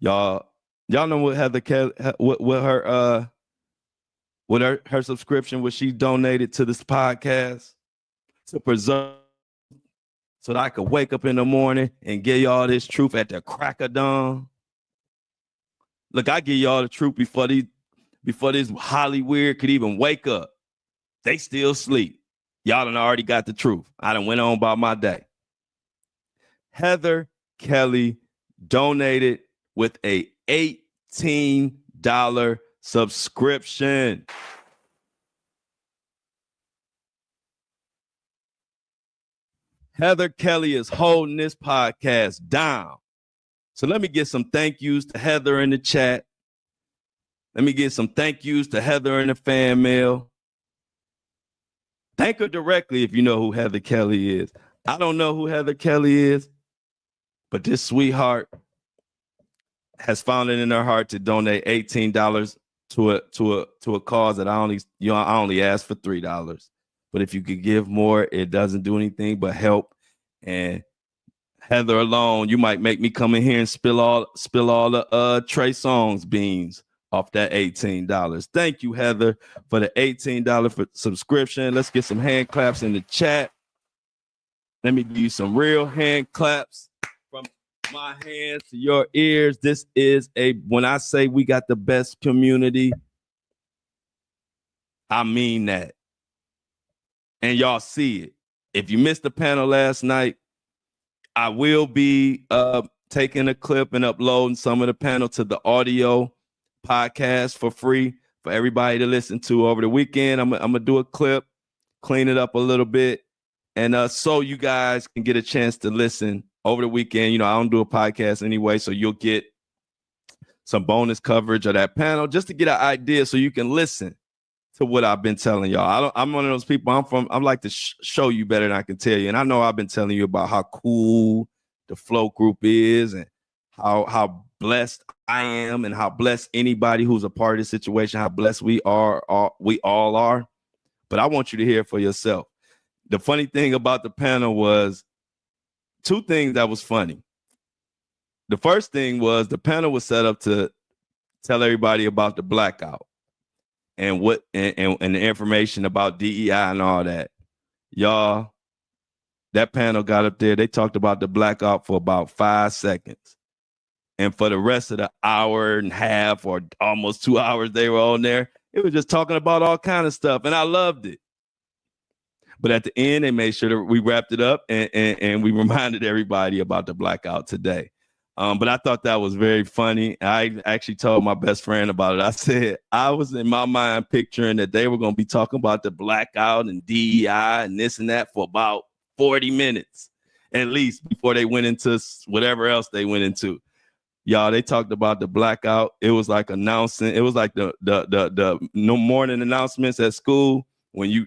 Y'all know what Heather Kelly, what her subscription, what she donated to this podcast to preserve, so that I could wake up in the morning and give y'all this truth at the crack of dawn. Look, I give y'all the truth before this hollyweird could even wake up. They still sleep. Y'all done already got the truth. I done went on about my day. Heather Kelly donated with a $18 subscription. Heather Kelly is holding this podcast down. So let me get some thank yous to Heather in the chat. Let me get some thank yous to Heather in the fan mail. Thank her directly if you know who Heather Kelly is. I don't know who Heather Kelly is, but this sweetheart has found it in her heart to donate $18 to a cause that I only asked for $3. But if you could give more, it doesn't do anything but help. And Heather alone, you might make me come in here and spill all the Trey Songz beans off that $18. Thank you, Heather, for the $18 for subscription. Let's get some hand claps in the chat. Let me give you some real hand claps from my hands to your ears. This is when I say we got the best community, I mean that. And y'all see it. If you missed the panel last night, I will be taking a clip and uploading some of the panel to the audio podcast for free for everybody to listen to over the weekend. I'm gonna do a clip, clean it up a little bit, and so you guys can get a chance to listen over the weekend. You know, I don't do a podcast anyway, so you'll get some bonus coverage of that panel just to get an idea so you can listen to what I've been telling y'all. I'm one of those people. I'm like to show you better than I can tell you. And I know I've been telling you about how cool the Flow group is and how blessed I am and how blessed anybody who's a part of this situation, how blessed we all are. But I want you to hear it for yourself. The funny thing about the panel was two things that was funny. The first thing was the panel was set up to tell everybody about the blackout. And the information about DEI and all that. Y'all, that panel got up there. They talked about the blackout for about 5 seconds. And for the rest of the hour and a half or almost 2 hours they were on there, it was just talking about all kind of stuff. And I loved it. But at the end, they made sure that we wrapped it up and we reminded everybody about the blackout today. But I thought that was very funny. I actually told my best friend about it. I said I was in my mind picturing that they were going to be talking about the blackout and DEI and this and that for about 40 minutes, at least, before they went into whatever else they went into. Y'all, they talked about the blackout. It was like announcing. It was like the morning announcements at school when you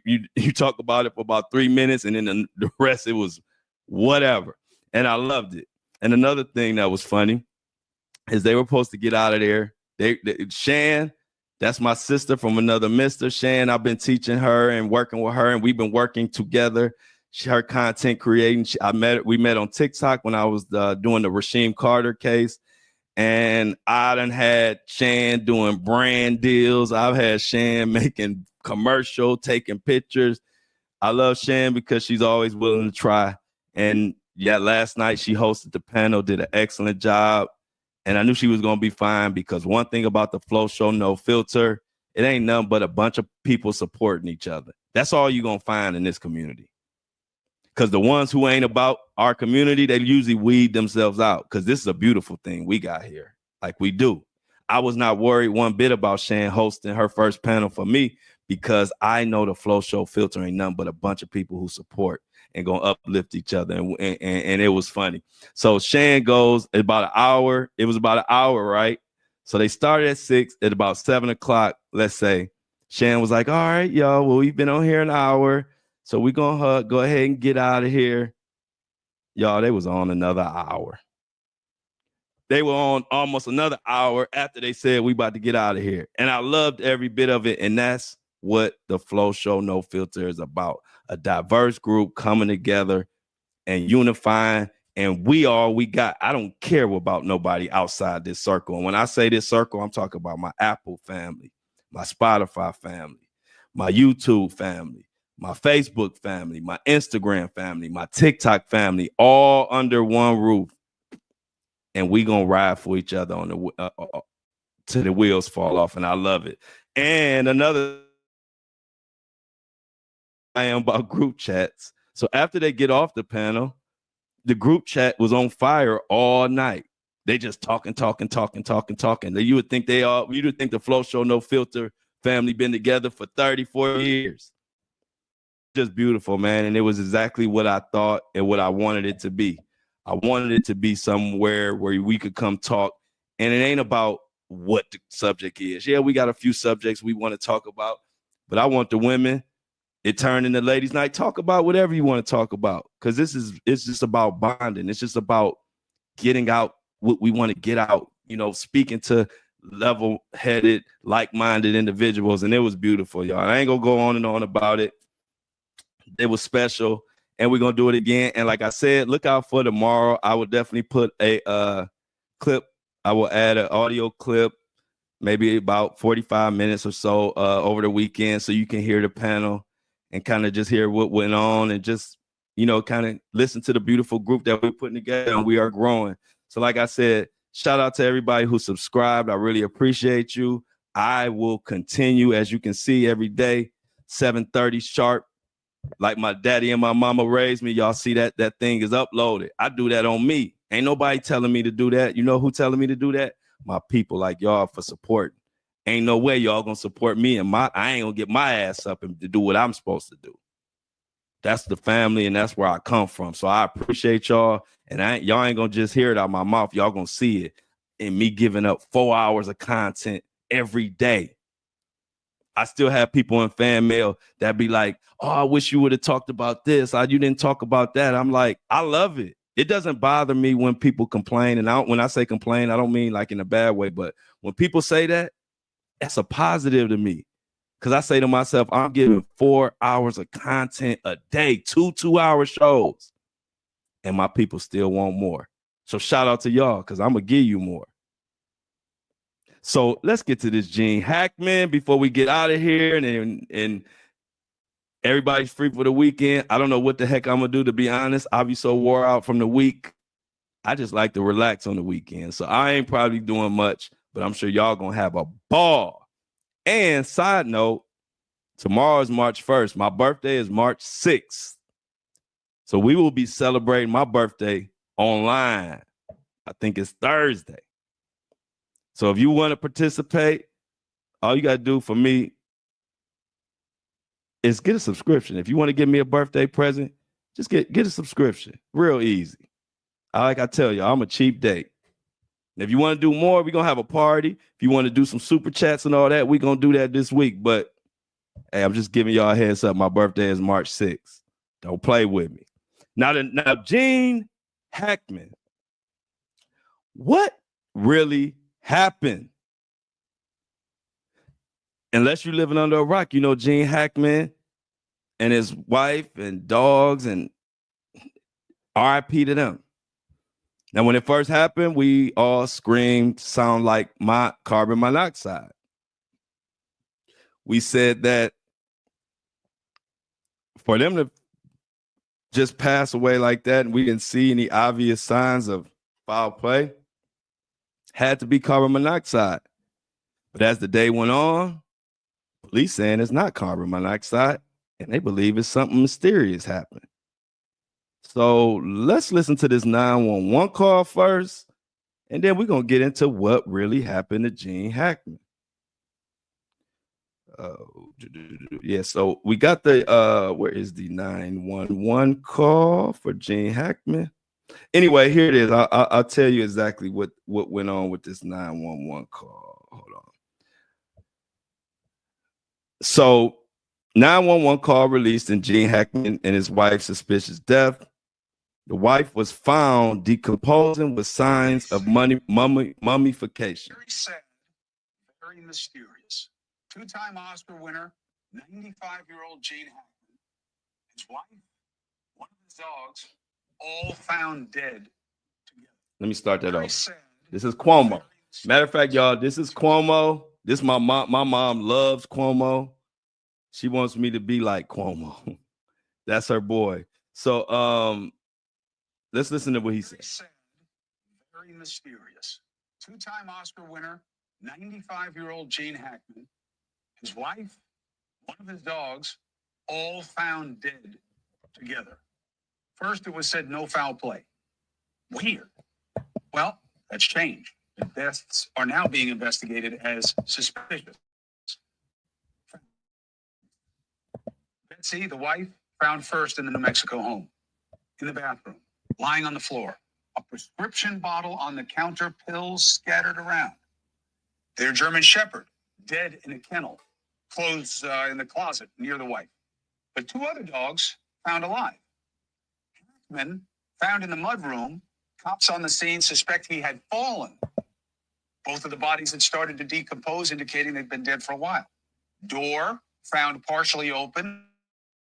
talk about it for about 3 minutes and then the rest, it was whatever. And I loved it. And another thing that was funny is they were supposed to get out of there. Shan, that's my sister from another mister. Shan, I've been teaching her and working with her, and we've been working together. Her content creating. We met on TikTok when I was doing the Rasheem Carter case. And I done had Shan doing brand deals. I've had Shan making commercial, taking pictures. I love Shan because she's always willing to try. And yeah, last night she hosted the panel, did an excellent job. And I knew she was going to be fine because one thing about the Flow Show No Filter, it ain't nothing but a bunch of people supporting each other. That's all you're going to find in this community. Because the ones who ain't about our community, they usually weed themselves out because this is a beautiful thing we got here. Like we do. I was not worried one bit about Shan hosting her first panel for me because I know the Flow Show Filter ain't nothing but a bunch of people who support. and gonna uplift each other. And it was funny. So Shan goes at about an hour. It was about an hour, right? So they started at 6. At about 7 o'clock, let's say, Shan was like, all right, y'all, well, we've been on here an hour. So we're gonna go ahead and get out of here. Y'all, they was on another hour. They were on almost another hour after they said we about to get out of here. And I loved every bit of it. And that's what the Flow Show No Filter is about. A diverse group coming together and unifying. And we all we got. I don't care about nobody outside this circle. And when I say this circle, I'm talking about my Apple family, my Spotify family, my YouTube family, my Facebook family, my Instagram family, my TikTok family, all under one roof. And we gonna ride for each other on the till the wheels fall off, and I love it. And another, I am about group chats. So after they get off the panel, the group chat was on fire all night. They just talking. You would think you would think the Flow Show No Filter family been together for 30, 40 years. Just beautiful, man. And it was exactly what I thought and what I wanted it to be. I wanted it to be somewhere where we could come talk, and it ain't about what the subject is. Yeah, we got a few subjects we want to talk about, but I want the women, it turned into ladies' night, talk about whatever you want to talk about, because it's just about bonding. It's just about getting out what we want to get out, speaking to level-headed, like-minded individuals, and it was beautiful, y'all. I ain't gonna go on and on about it. It was special. And we're going to do it again. And like I said, look out for tomorrow. I will definitely put a clip. I will add an audio clip, maybe about 45 minutes or so over the weekend, so you can hear the panel and kind of just hear what went on and just, kind of listen to the beautiful group that we're putting together, and we are growing. So like I said, shout out to everybody who subscribed. I really appreciate you. I will continue, as you can see, every day, 7:30 sharp. Like my daddy and my mama raised me. Y'all see that thing is uploaded. I do that on me. Ain't nobody telling me to do that. You know who telling me to do that? My people like y'all for supporting. Ain't no way y'all gonna support me and I ain't gonna get my ass up and to do what I'm supposed to do. That's the family, and that's where I come from. So I appreciate y'all, and y'all ain't gonna just hear it out my mouth. Y'all gonna see it in me giving up 4 hours of content every day. I still have people in fan mail that be like, oh, I wish you would have talked about this. You didn't talk about that. I'm like, I love it. It doesn't bother me when people complain. And when I say complain, I don't mean like in a bad way. But when people say that, that's a positive to me. Because I say to myself, I'm giving 4 hours of content a day, 2-hour shows. And my people still want more. So shout out to y'all, because I'm going to give you more. So let's get to this Gene Hackman before we get out of here and everybody's free for the weekend. I don't know what the heck I'm going to do, to be honest. I'll be so wore out from the week. I just like to relax on the weekend. So I ain't probably doing much, but I'm sure y'all going to have a ball. And side note, tomorrow is March 1st. My birthday is March 6th. So we will be celebrating my birthday online. I think it's Thursday. So if you want to participate, all you got to do for me is get a subscription. If you want to give me a birthday present, just get a subscription. Real easy. Like I tell you, I'm a cheap date. If you want to do more, we're going to have a party. If you want to do some super chats and all that, we're going to do that this week. But, hey, I'm just giving y'all a heads up. My birthday is March 6th. Don't play with me. Now, Gene Hackman, what really happened? Unless you're living under a rock, Gene Hackman and his wife and dogs, and RIP to them. Now, when it first happened, we all screamed, sound like my carbon monoxide. We said that for them to just pass away like that, and we didn't see any obvious signs of foul play, had to be carbon monoxide. But as the day went on, police saying it's not carbon monoxide, and they believe it's something mysterious happened. So let's listen to this 911 call first, and then we're going to get into what really happened to Gene Hackman. Yeah, so we got the where is the 911 call for Gene Hackman? Anyway, here it is. I'll tell you exactly what went on with this 911 call. Hold on. So 911 call released in Gene Hackman and his wife's suspicious death. The wife was found decomposing with signs of mummification. Very sad, very mysterious. Two-time Oscar winner, 95-year-old Gene Hackman, his wife, one of his dogs, all found dead together. Let me start that Very off. sad. This is Cuomo. Matter of fact, y'all, this is Cuomo. This my mom. My mom loves Cuomo. She wants me to be like Cuomo. That's her boy. So let's listen to what he said. Very sad, very mysterious. Two-time Oscar winner, 95-year-old Gene Hackman, his wife, one of his dogs, all found dead together. First, it was said no foul play. Weird. Well, that's changed. The deaths are now being investigated as suspicious. Betsy, the wife, found first in the New Mexico home, in the bathroom, lying on the floor. A prescription bottle on the counter, pills scattered around. Their German Shepherd, dead in a kennel, clothes in the closet near the wife. But two other dogs found alive. Hackman, found in the mudroom. Cops on the scene suspect he had fallen. Both of the bodies had started to decompose, indicating they'd been dead for a while. Door found partially open,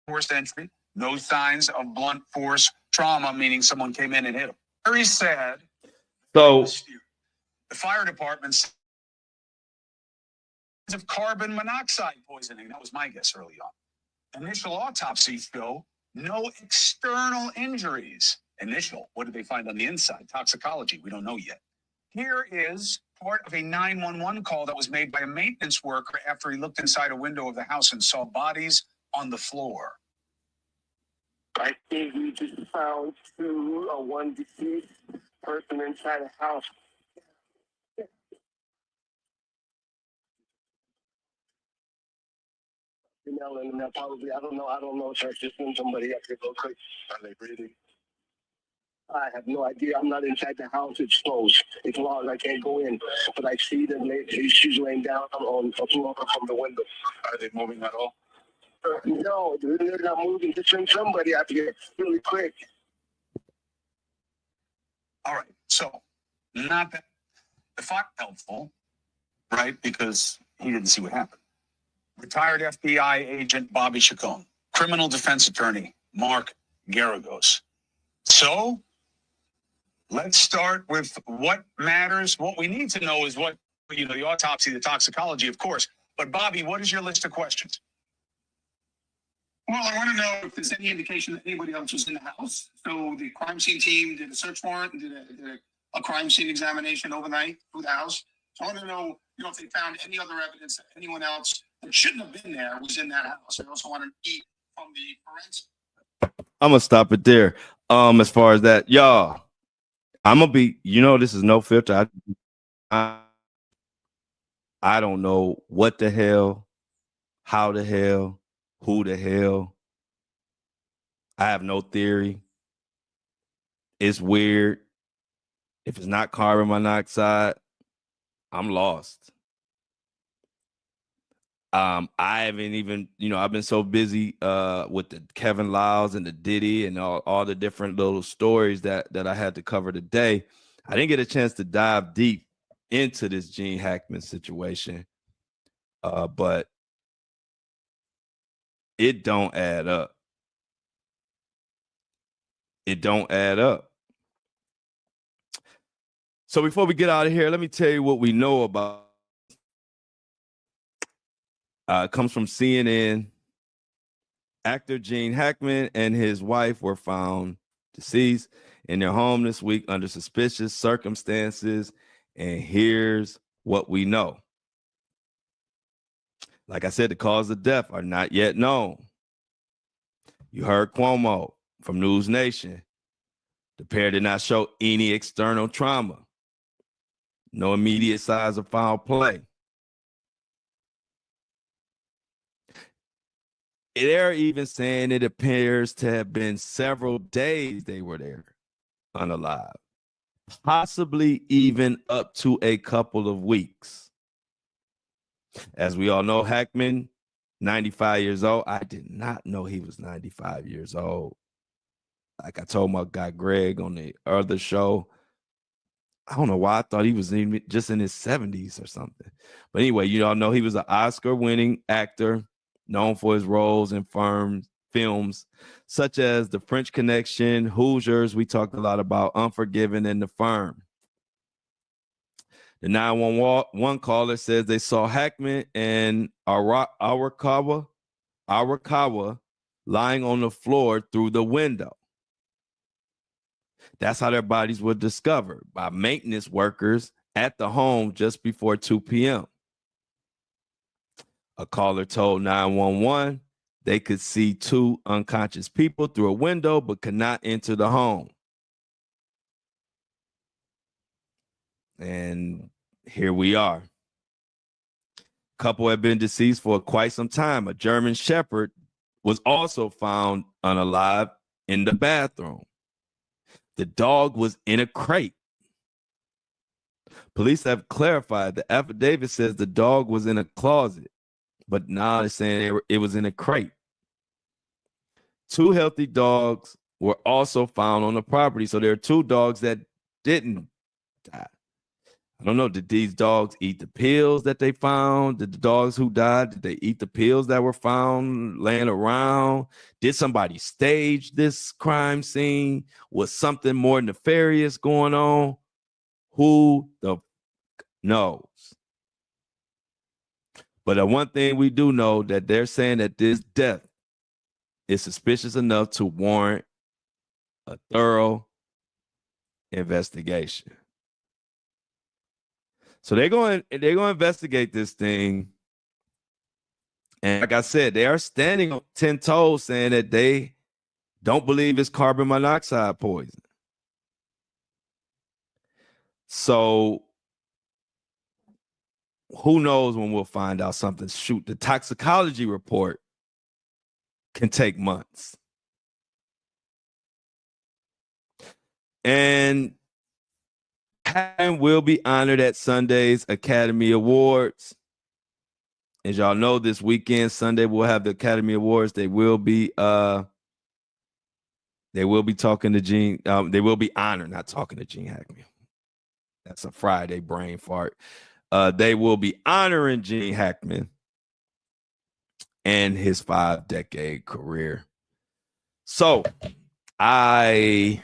forced entry. No signs of blunt force trauma, meaning someone came in and hit him. Very sad. So the fire department says of carbon monoxide poisoning. That was my guess early on. Initial autopsies show no external injuries. Initial, what did they find on the inside? Toxicology, we don't know yet. Here is part of a 911 call that was made by a maintenance worker after he looked inside a window of the house and saw bodies on the floor. I think we just found one deceased person inside the house. And probably, I don't know, sir. Just send somebody up here real quick. Are they breathing? I have no idea. I'm not inside the house. It's closed. It's locked. I can't go in. But I see them. She's laying down on the floor from the window. Are they moving at all? No, they're not moving. Just send somebody up here really quick. All right. So, not that the fact helpful, right? Because he didn't see what happened. Retired FBI agent Bobby Chacon, criminal defense attorney Mark Garagos. So, let's start with what matters. What we need to know is what, the autopsy, the toxicology, of course. But Bobby, what is your list of questions? Well, I want to know if there's any indication that anybody else was in the house. So the crime scene team did a search warrant and did a crime scene examination overnight through the house. So I want to know, if they found any other evidence that anyone else that shouldn't have been there was in that house. I also want to eat from the forensic. I'm gonna stop it there. As far as that, y'all, I'm gonna be, this is no filter. I don't know what the hell, how the hell, who the hell. I have no theory. It's weird. If it's not carbon monoxide, I'm lost. I haven't even, I've been so busy with the Kevin Lyles and the Diddy and all the different little stories that I had to cover today. I didn't get a chance to dive deep into this Gene Hackman situation, but it don't add up. It don't add up. So before we get out of here, let me tell you what we know about. It comes from CNN. Actor Gene Hackman and his wife were found deceased in their home this week under suspicious circumstances. And here's what we know. Like I said, the cause of death are not yet known. You heard Cuomo from News Nation. The pair did not show any external trauma. No immediate signs of foul play. they're even saying it appears to have been several days they were there unalive, possibly even up to a couple of weeks. As we all know, Hackman, 95 years old. I did not know he was 95 years old. Like I told my guy Greg on the other show, I don't know why I thought he was even just in his 70s or something. But anyway, you all know he was an Oscar-winning actor known for his roles in films such as The French Connection, Hoosiers. We talked a lot about Unforgiven and The Firm. The 911 caller says they saw Hackman and Arakawa lying on the floor through the window. That's how their bodies were discovered, by maintenance workers at the home just before 2 p.m. A caller told 911 they could see two unconscious people through a window but could not enter the home. And here we are. Couple had been deceased for quite some time. A German Shepherd was also found unalive in the bathroom. The dog was in a crate. Police have clarified the affidavit says the dog was in a closet, but now they're saying it was in a crate. Two healthy dogs were also found on the property. So there are two dogs that didn't die. I don't know. Did these dogs eat the pills that they found? Did the dogs who died, did they eat the pills that were found laying around? Did somebody stage this crime scene? Was something more nefarious going on? Who the knows? But the one thing we do know that they're saying that this death is suspicious enough to warrant a thorough investigation. So they're going to investigate this thing. And like I said, they are standing on 10 toes saying that they don't believe it's carbon monoxide poison. So who knows when we'll find out something. Shoot, the toxicology report can take months. And Hackman will be honored at Sunday's Academy Awards. As y'all know, this weekend, Sunday, we'll have the Academy Awards. They will be talking to Gene. They will be honored, not talking to Gene Hackman. That's a Friday brain fart. They will be honoring Gene Hackman and his 5-decade career. So this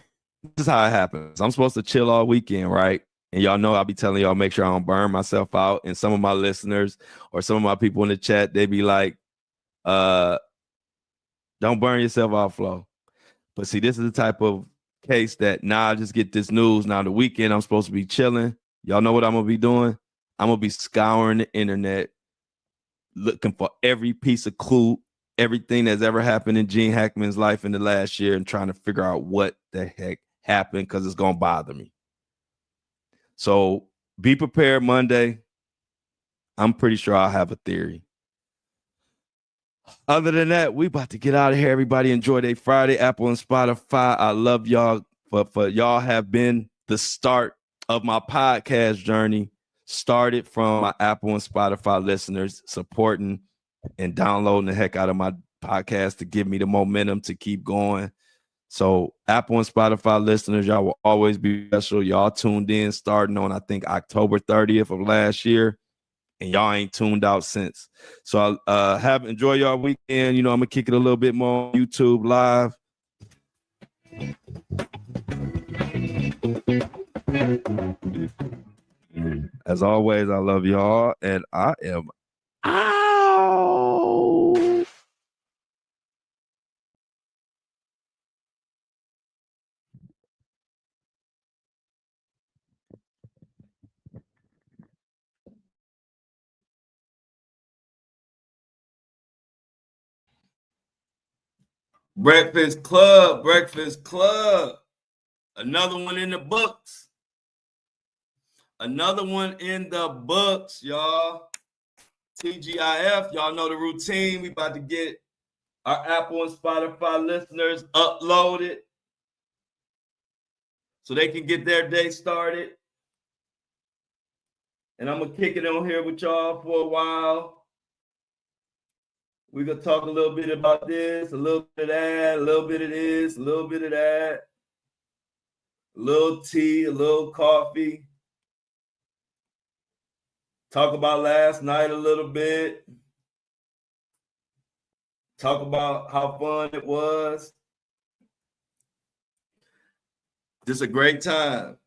is how it happens. I'm supposed to chill all weekend, right? And y'all know I'll be telling y'all, make sure I don't burn myself out. And some of my listeners or some of my people in the chat, they be like, don't burn yourself out, Flo. But see, this is the type of case that now I just get this news. Now the weekend I'm supposed to be chilling. Y'all know what I'm going to be doing? I'm going to be scouring the internet, looking for every piece of clue, everything that's ever happened in Gene Hackman's life in the last year and trying to figure out what the heck happened, because it's going to bother me. So be prepared Monday. I'm pretty sure I'll have a theory. Other than that, we about to get out of here. Everybody enjoy their Friday. Apple and Spotify. I love y'all. For y'all have been the start of my podcast journey. Started from my Apple and Spotify listeners supporting and downloading the heck out of my podcast to give me the momentum to keep going. So Apple and Spotify listeners, y'all will always be special. Y'all tuned in starting on, I think, October 30th of last year. And y'all ain't tuned out since. So enjoy y'all weekend. You know, I'm going to kick it a little bit more on YouTube live. As always, I love y'all. And I am out. Breakfast Club. Another one in the books. Y'all. TGIF, y'all know the routine. We about to get our Apple and Spotify listeners upload it so they can get their day started. And I'm going to kick it on here with y'all for a while. We're going to talk a little bit about this, a little bit of that, a little bit of this, a little bit of that, a little tea, a little coffee. Talk about last night a little bit. Talk about how fun it was. Just a great time.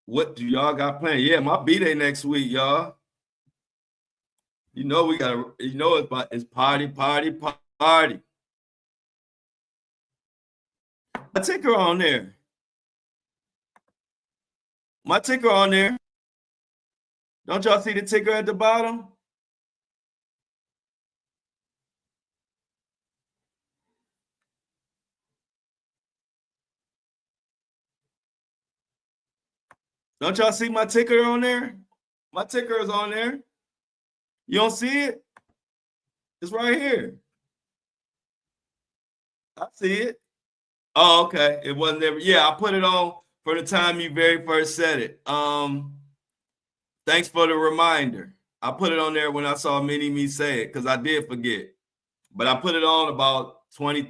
What do y'all got planned? Yeah, my B-Day next week, y'all. You know we got, you know it's party. My ticker on there. My ticker on there. Don't y'all see the ticker at the bottom? Don't y'all see my ticker on there? My ticker is on there. You don't see it? It's right here. I see it. Oh, okay. It wasn't there. Yeah, I put it on for the time you very first said it. Thanks for the reminder. I put it on there when I saw Mini-Me say it because I did forget. But I put it on about 20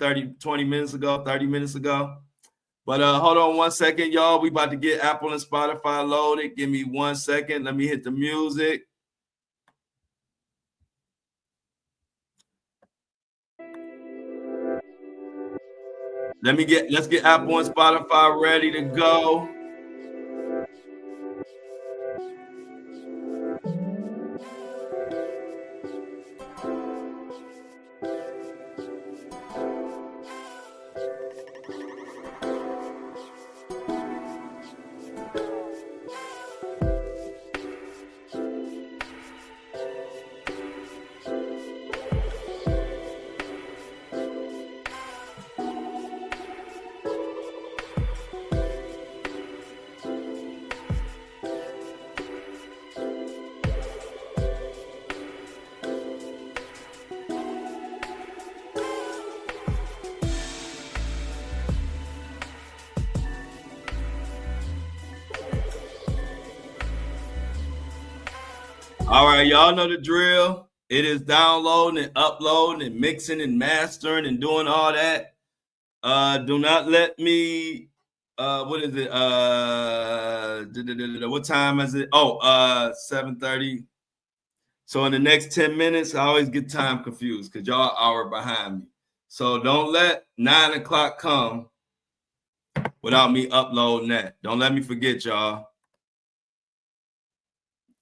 minutes ago, 30 minutes ago. But hold on 1 second, y'all. We about to get Apple and Spotify loaded. Give me 1 second. Let me hit the music. Let's get Apple and Spotify ready to go. All right, y'all know the drill. It is downloading and uploading and mixing and mastering and doing all that. Do not let me, what is it? What time is it? Oh, 7:30. So in the next 10 minutes, I always get time confused because y'all are an hour behind me. So don't let 9 o'clock come without me uploading that. Don't let me forget, y'all.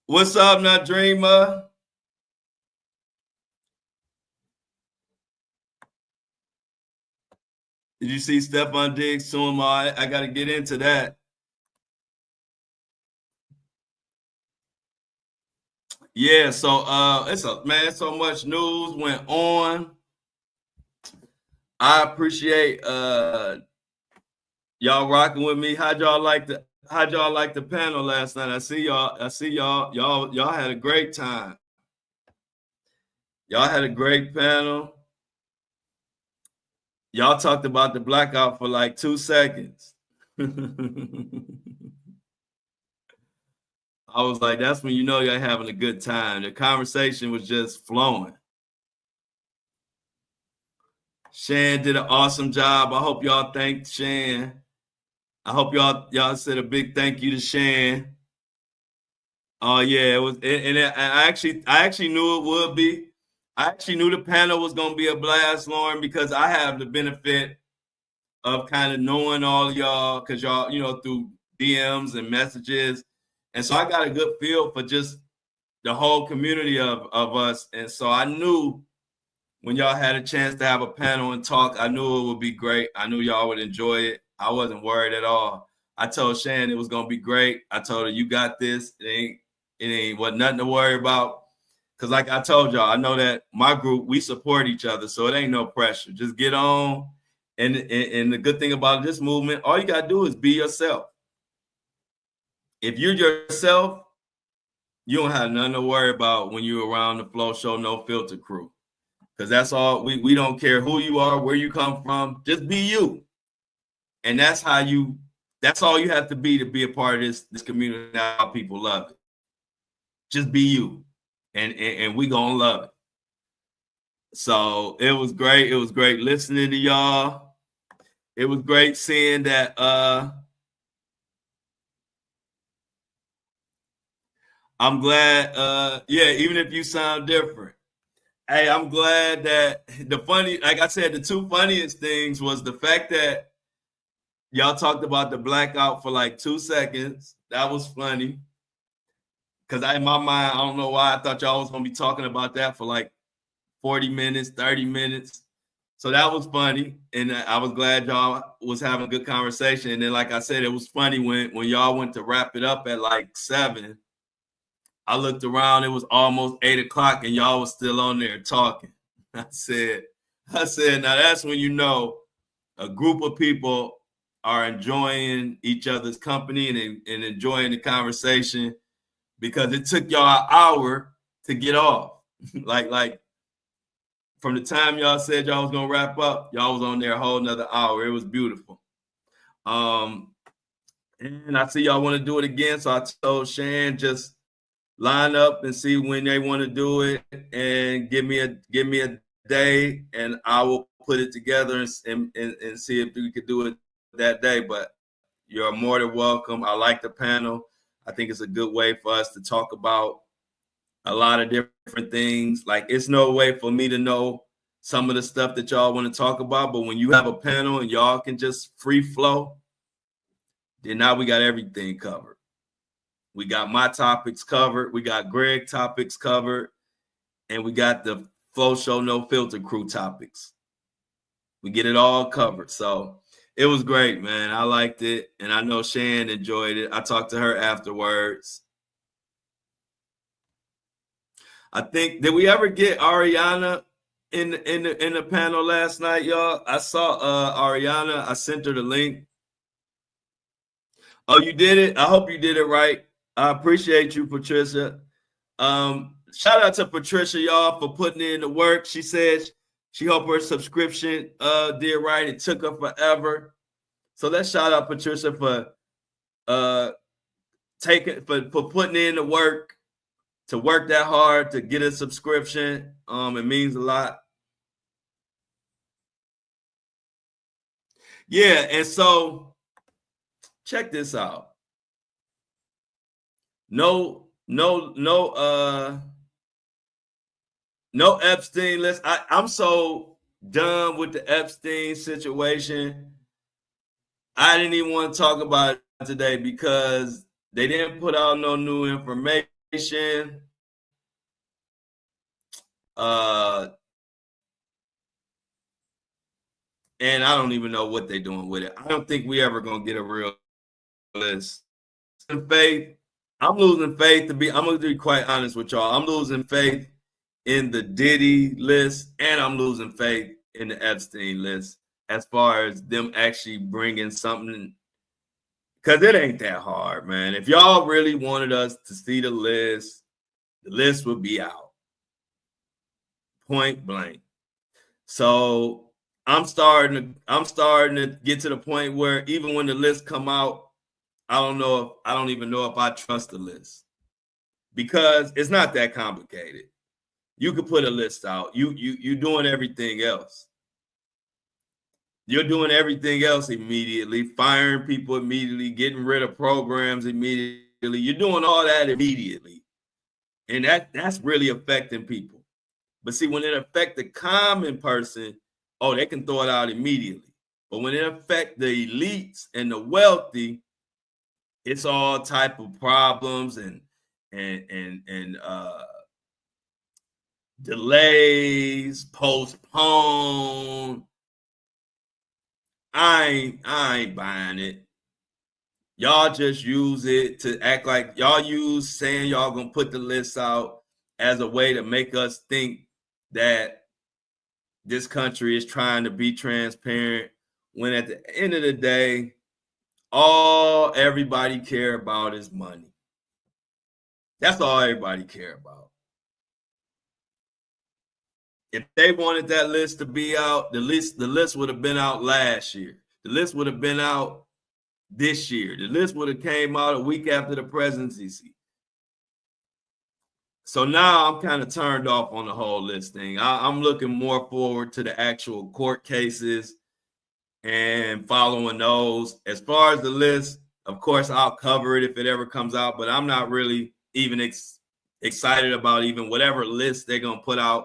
What's up, Not Dreamer? Did you see Stephon Diggs suing my? I got to get into that. Yeah, so so much news went on. I appreciate y'all rocking with me. How'd y'all like the panel last night? I see y'all had a great time. Y'all had a great panel. Y'all talked about the blackout for like 2 seconds. I was like, that's when you know you're having a good time. The conversation was just flowing. Shan did an awesome job. I hope y'all thanked Shan. I hope y'all said a big thank you to Shan. Oh yeah, it was, and I actually knew it would be. I actually knew the panel was gonna be a blast, Lauren, because I have the benefit of kind of knowing all of y'all, because y'all, through DMs and messages. And so I got a good feel for just the whole community of us. And so I knew when y'all had a chance to have a panel and talk, I knew it would be great. I knew y'all would enjoy it. I wasn't worried at all. I told Shan it was going to be great. I told her, you got this. It ain't nothing to worry about. Because like I told y'all, I know that my group, we support each other. So it ain't no pressure. Just get on. And the good thing about this movement, all you got to do is be yourself. If you're yourself, You don't have nothing to worry about when you're around the Flow Show No Filter crew. Because that's all, we don't care who you are, where you come from, just be you. And that's all you have to be a part of this community. How people love it. Just be you. And we gonna love it. So it was great. It was great listening to y'all. It was great seeing that I'm glad, even if you sound different. Hey, I'm glad that like I said, the two funniest things was the fact that y'all talked about the blackout for like 2 seconds. That was funny. Because in my mind, I don't know why I thought y'all was going to be talking about that for like 40 minutes, 30 minutes. So that was funny. And I was glad y'all was having a good conversation. And then, like I said, it was funny when y'all went to wrap it up at like 7. I looked around, it was almost 8 o'clock and y'all was still on there talking. I said, now that's when you know a group of people are enjoying each other's company and enjoying the conversation, because it took y'all an hour to get off. like from the time y'all said y'all was gonna wrap up, y'all was on there a whole nother hour. It was beautiful. And I see y'all want to do it again. So I told Shan, just line up and see when they want to do it, and give me a day, and I will put it together and see if we could do it that day. But you're more than welcome. I like the panel. I think it's a good way for us to talk about a lot of different things. Like, it's no way for me to know some of the stuff that y'all want to talk about, but when you have a panel and y'all can just free flow, then now we got everything covered. We got my topics covered. We got Greg topics covered. And we got the Flow Show No Filter crew topics. We get it all covered. So it was great, man. I liked it. And I know Shan enjoyed it. I talked to her afterwards. I think, did we ever get Ariana in the panel last night, y'all? I saw Ariana. I sent her the link. Oh, you did it? I hope you did it right. I appreciate you, Patricia. Shout out to Patricia, y'all, for putting in the work. She says she hoped her subscription did right. It took her forever. So let's shout out Patricia for putting in the work, to work that hard to get a subscription. It means a lot. Yeah, and so check this out. No Epstein list. I'm so done with the Epstein situation. I didn't even want to talk about it today because they didn't put out no new information. And I don't even know what they're doing with it. I don't think we ever gonna get a real list. In faith, I'm losing faith. I'm gonna be quite honest with y'all. I'm losing faith in the Diddy list, and I'm losing faith in the Epstein list as far as them actually bringing something, because it ain't that hard, man. If y'all really wanted us to see the list would be out, point blank. So I'm starting to get to the point where even when the list come out, I don't even know if I trust the list, because it's not that complicated. You could put a list out. You're doing everything else. You're doing everything else immediately, firing people immediately, getting rid of programs immediately. You're doing all that immediately. And that's really affecting people. But see, when it affects the common person, they can throw it out immediately. But when it affects the elites and the wealthy, it's all type of problems and delays, postpone. I ain't buying it. Y'all just use it to act like y'all saying y'all gonna put the list out as a way to make us think that this country is trying to be transparent, when at the end of the day, all everybody care about is money. That's all everybody care about. If they wanted that list to be out, the list would have been out last year. The list would have been out this year. The list would have came out a week after the presidency. So now I'm kind of turned off on the whole list thing. I'm looking more forward to the actual court cases and following those. As far as the list, of course, I'll cover it if it ever comes out, but I'm not really even excited about even whatever list they're going to put out.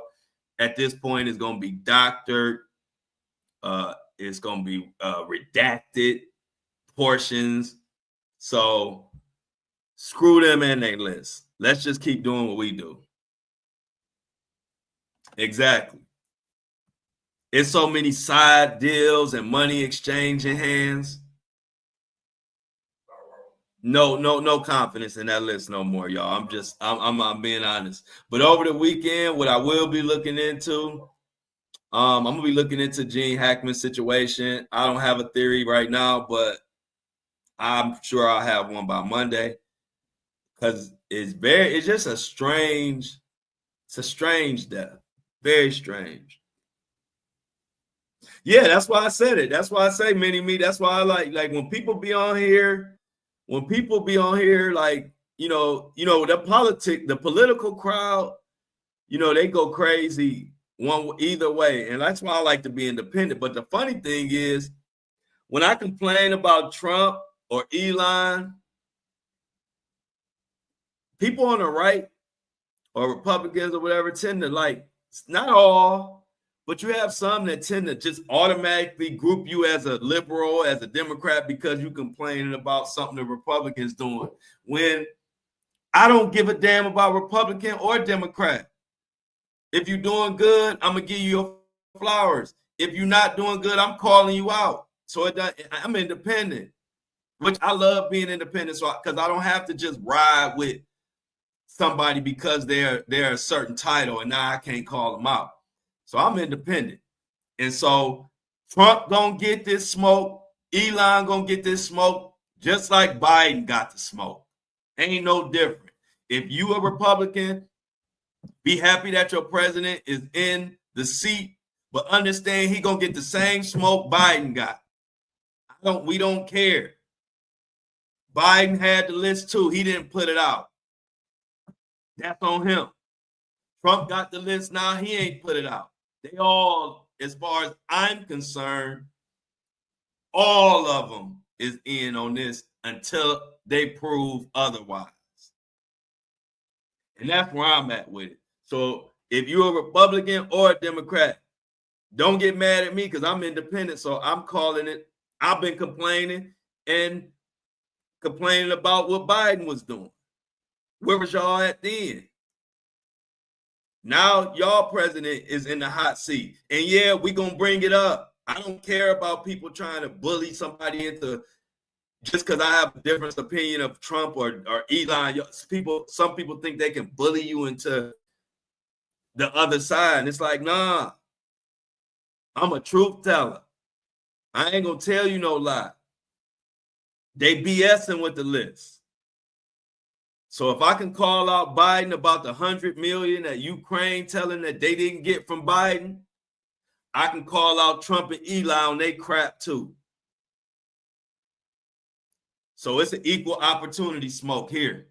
At this point, it's going to be doctored. It's going to be redacted portions. So screw them and their list. Let's just keep doing what we do. Exactly. It's so many side deals and money exchanging hands. No confidence in that list no more, y'all. I'm being honest. But over the weekend, what I will be looking into, I'm gonna be looking into Gene Hackman's situation. I don't have a theory right now, but I'm sure I'll have one by Monday. Because it's just a strange death. Very strange. Yeah, that's why I said it. That's why I say mini me. That's why I like when people be on here, like, the political crowd, they go crazy either way. And that's why I like to be independent. But the funny thing is, when I complain about Trump or Elon, people on the right or Republicans or whatever tend to not all, but you have some that tend to just automatically group you as a liberal, as a Democrat, because you complaining about something the Republicans doing. When I don't give a damn about Republican or Democrat. If you're doing good, I'm going to give you your flowers. If you're not doing good, I'm calling you out. So I'm independent, which I love being independent. So because I don't have to just ride with somebody because they're a certain title and now I can't call them out. So I'm independent. And so Trump gonna get this smoke. Elon gonna get this smoke, just like Biden got the smoke. Ain't no different. If you a Republican, be happy that your president is in the seat, but understand he gonna get the same smoke Biden got. We don't care. Biden had the list too. He didn't put it out. That's on him. Trump got the list now. He ain't put it out. They all, as far as I'm concerned, all of them is in on this until they prove otherwise. And that's where I'm at with it. So if you're a Republican or a Democrat, don't get mad at me because I'm independent. So I'm calling it. I've been complaining about what Biden was doing. Where was y'all at then? Now y'all president is in the hot seat. And yeah, we're going to bring it up. I don't care about people trying to bully somebody into just because I have a different opinion of Trump or Elon. Some people think they can bully you into the other side. And it's like, nah, I'm a truth teller. I ain't going to tell you no lie. They BSing with the list. So if I can call out Biden about the 100 million that Ukraine telling that they didn't get from Biden, I can call out Trump and Elon on they crap too. So it's an equal opportunity smoke here.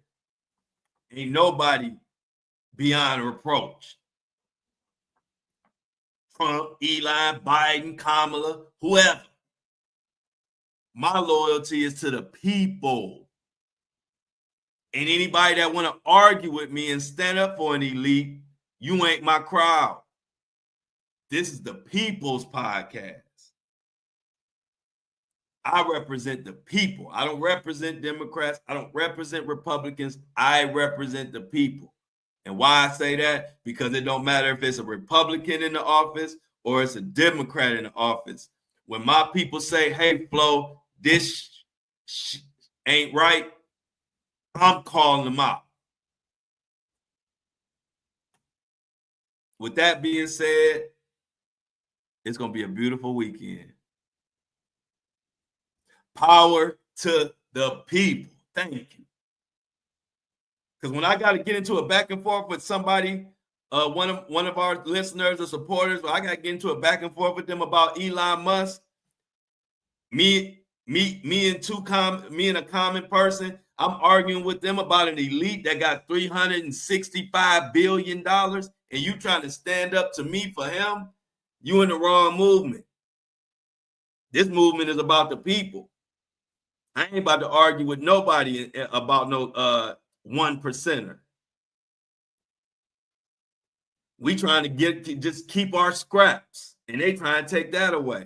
Ain't nobody beyond reproach. Trump, Elon, Biden, Kamala, whoever. My loyalty is to the people. And anybody that want to argue with me and stand up for an elite, you ain't my crowd. This is the people's podcast. I represent the people. I don't represent Democrats. I don't represent Republicans. I represent the people. And why I say that? Because it don't matter if it's a Republican in the office or it's a Democrat in the office. When my people say, hey, Flo, this ain't right, I'm calling them out. With that being said, it's going to be a beautiful weekend. Power to the people. Thank you. Because when I got to get into a back and forth with somebody, one of our listeners or supporters, I got to get into a back and forth with them about Elon Musk. Me and a common person, I'm arguing with them about an elite that got $365 billion, and you trying to stand up to me for him, you in the wrong movement. This movement is about the people. I ain't about to argue with nobody about no one percenter. We trying to just keep our scraps, and they trying to take that away.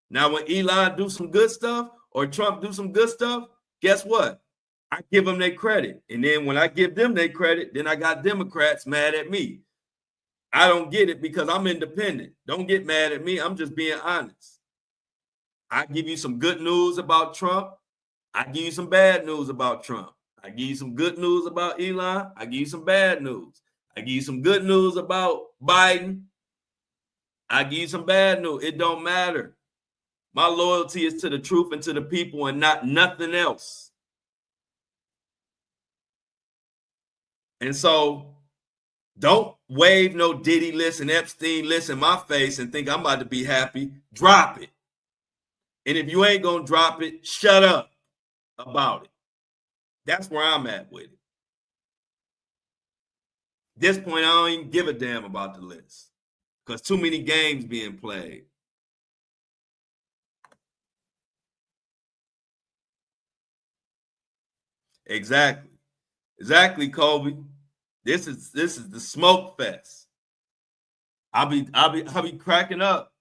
Now, when Elon do some good stuff or Trump do some good stuff, guess what? I give them their credit. And then when I give them their credit, then I got Democrats mad at me. I don't get it because I'm independent. Don't get mad at me. I'm just being honest. I give you some good news about Trump. I give you some bad news about Trump. I give you some good news about Elon. I give you some bad news. I give you some good news about Biden. I give you some bad news. It don't matter. My loyalty is to the truth and to the people and not nothing else. And so don't wave no Diddy list and Epstein list in my face and think I'm about to be happy. Drop it. And if you ain't going to drop it, shut up about it. That's where I'm at with it. At this point, I don't even give a damn about the list because too many games being played. Exactly, Kobe. This is the smoke fest. I'll be cracking up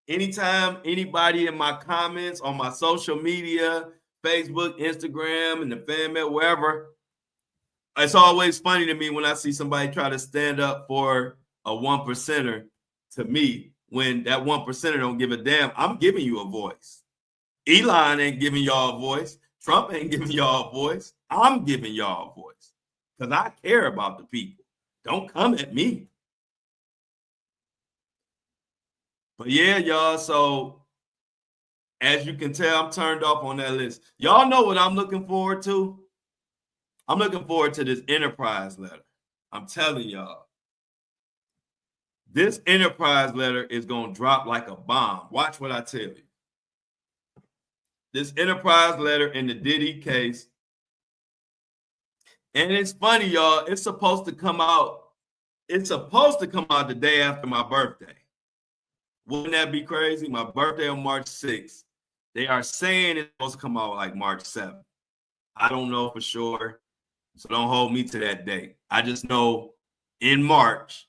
anytime anybody in my comments on my social media, Facebook, Instagram, and the fan mail, wherever. It's always funny to me when I see somebody try to stand up for a one percenter to me when that one percenter don't give a damn. I'm giving you a voice. Elon ain't giving y'all a voice. Trump ain't giving y'all a voice. I'm giving y'all a voice because I care about the people. Don't come at me. But yeah, y'all, so as you can tell, I'm turned off on that list. Y'all know what I'm looking forward to? I'm looking forward to this Enterprise letter. I'm telling y'all. This Enterprise letter is going to drop like a bomb. Watch what I tell you. This Enterprise letter in the Diddy case. And it's funny, y'all. It's supposed to come out. It's supposed to come out the day after my birthday. Wouldn't that be crazy? My birthday on March 6th. They are saying it's supposed to come out like March 7th. I don't know for sure. So don't hold me to that date. I just know in March,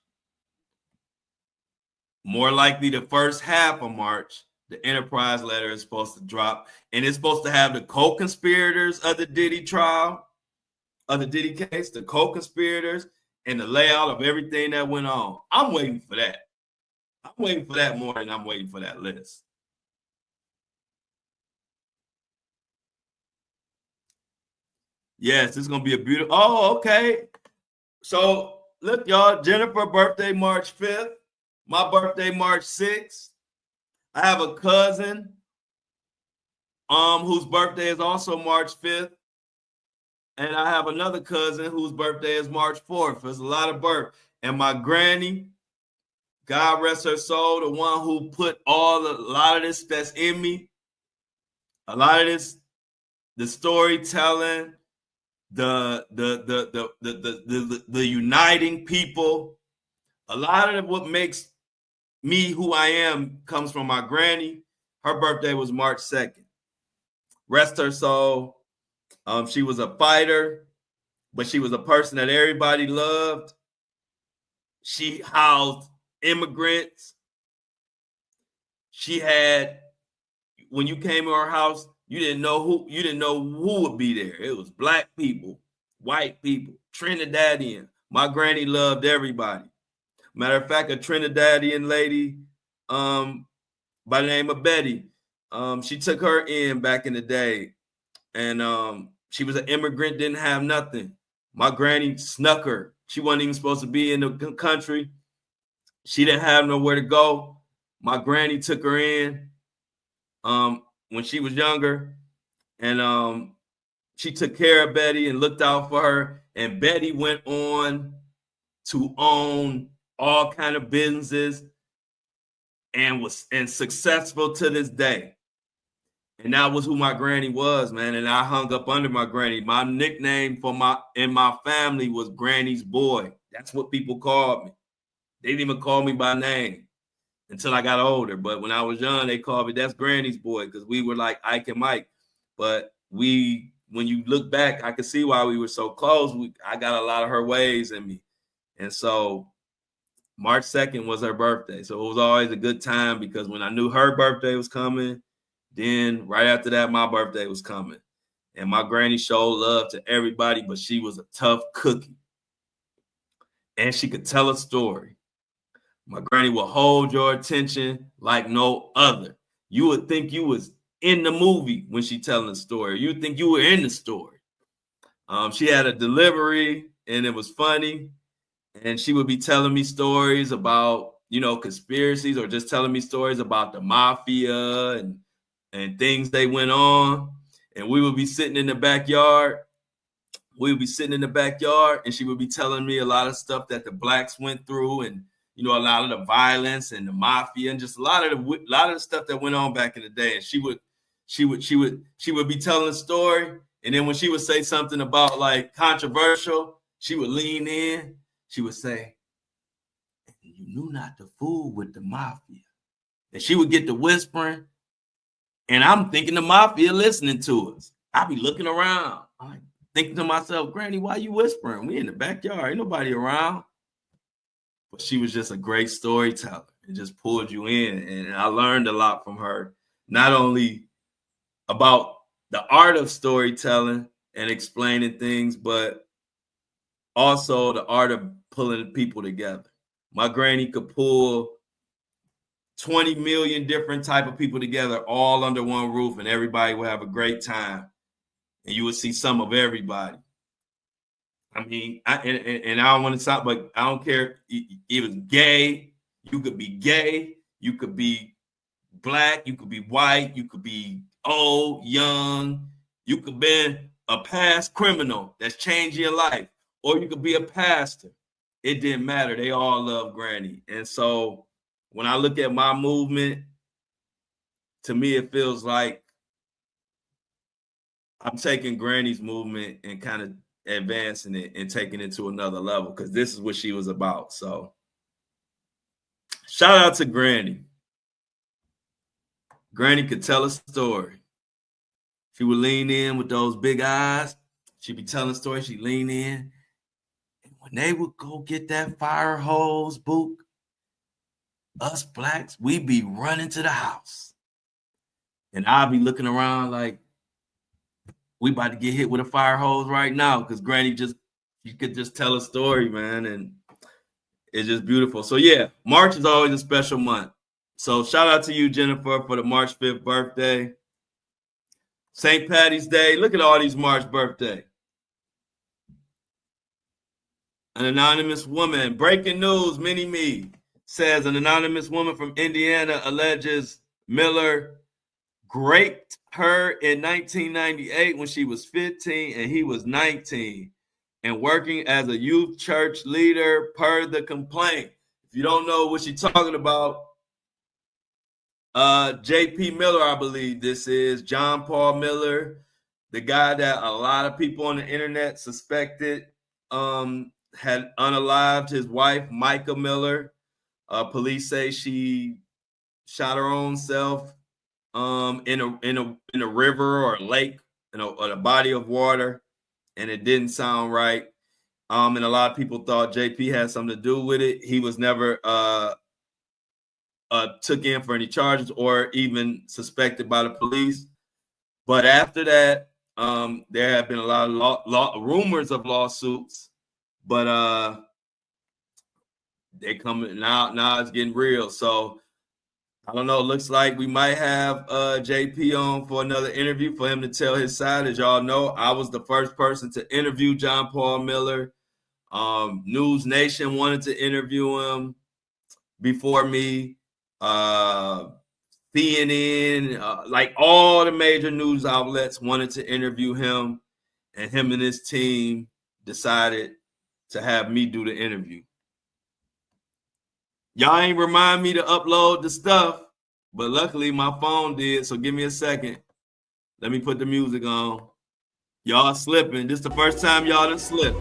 more likely the first half of March, the Enterprise letter is supposed to drop, and it's supposed to have the co-conspirators of the Diddy trial, of the Diddy case, the co-conspirators, and the layout of everything that went on. I'm waiting for that. I'm waiting for that more than I'm waiting for that list. Yes, it's going to be a beautiful. Oh, okay. So look, y'all, Jennifer birthday March 5th. My birthday March 6th. I have a cousin whose birthday is also March 5th. And I have another cousin whose birthday is March 4th. There's a lot of birth. And my granny, God rest her soul, the one who put a lot of this that's in me, a lot of this, the storytelling, the uniting people, a lot of what makes me who I am comes from my granny. Her birthday was March 2nd. Rest her soul. She was a fighter, but she was a person that everybody loved. She housed immigrants. She had, when you came to her house, you didn't know who would be there. It was black people, white people, Trinidadian. My granny loved everybody. Matter of fact, a Trinidadian lady by the name of Betty, she took her in back in the day, and she was an immigrant, didn't have nothing. My granny snuck her. She wasn't even supposed to be in the country. She didn't have nowhere to go. My granny took her in when she was younger, and she took care of Betty and looked out for her. And Betty went on to own all kind of businesses and was successful to this day. And that was who my granny was, man. And I hung up under my granny. My nickname in my family was Granny's Boy. That's what people called me. They didn't even call me by name until I got older. But when I was young, they called me, that's Granny's Boy, because we were like Ike and Mike. But when you look back, I could see why we were so close. I got a lot of her ways in me. And so March 2nd was her birthday. So it was always a good time, because when I knew her birthday was coming, then right after that, my birthday was coming. And my granny showed love to everybody, but she was a tough cookie. And she could tell a story. My granny will hold your attention like no other. You would think you was in the movie when she telling the story. You'd think you were in the story. She had a delivery, and it was funny. And she would be telling me stories about, conspiracies, or just telling me stories about the mafia and things they went on. And we would be sitting in the backyard. And she would be telling me a lot of stuff that the blacks went through, and a lot of the violence and the mafia, and just a lot of the stuff that went on back in the day. And she would be telling a story, and then when she would say something about like controversial, she would lean in. She would say, "You knew not to fool with the mafia." And she would get to whispering, and I'm thinking the mafia listening to us. I be looking around, I'm thinking to myself, "Granny, why you whispering? We in the backyard, ain't nobody around." But she was just a great storyteller. It just pulled you in. And I learned a lot from her, not only about the art of storytelling and explaining things, but also the art of pulling people together. My granny could pull 20 million different type of people together all under one roof, and everybody would have a great time. And you would see some of everybody. I mean, I don't want to stop, but I don't care. It was gay. You could be gay. You could be black. You could be white. You could be old, young. You could be a past criminal that's changed your life, or you could be a pastor. It didn't matter. They all love Granny. And so when I look at my movement, to me, it feels like I'm taking Granny's movement and kind of advancing it and taking it to another level, because this is what she was about. So shout out to Granny. Granny could tell a story. She would lean in with those big eyes. She'd be telling a story. She'd lean in. And when they would go get that fire hose, Book, us blacks, we'd be running to the house. And I'd be looking around like, we about to get hit with a fire hose right now, because Granny you could just tell a story, man, and it's just beautiful. So yeah, March is always a special month. So shout out to you, Jennifer, for the March 5th birthday. St. Patty's Day. Look at all these March birthdays. An anonymous woman. Breaking news, Mini-Me says an anonymous woman from Indiana alleges Miller raped her in 1998 when she was 15 and he was 19, and working as a youth church leader per the complaint. If you don't know what she's talking about, J.P. Miller, I believe this is, John Paul Miller, the guy that a lot of people on the internet suspected had unalived his wife, Micah Miller. Police say she shot her own self in a river or a lake, or a body of water, and it didn't sound right. And a lot of people thought JP had something to do with it. He was never took in for any charges or even suspected by the police. But after that, there have been a lot of rumors of lawsuits, but they coming now. Now it's getting real. So I don't know. It looks like we might have JP on for another interview for him to tell his side. As y'all know, I was the first person to interview John Paul Miller. News Nation wanted to interview him before me. CNN, like all the major news outlets wanted to interview him, and him and his team decided to have me do the interview. Y'all ain't remind me to upload the stuff, but luckily my phone did. So give me a second. Let me put the music on. Y'all slipping. This is the first time y'all done slipped.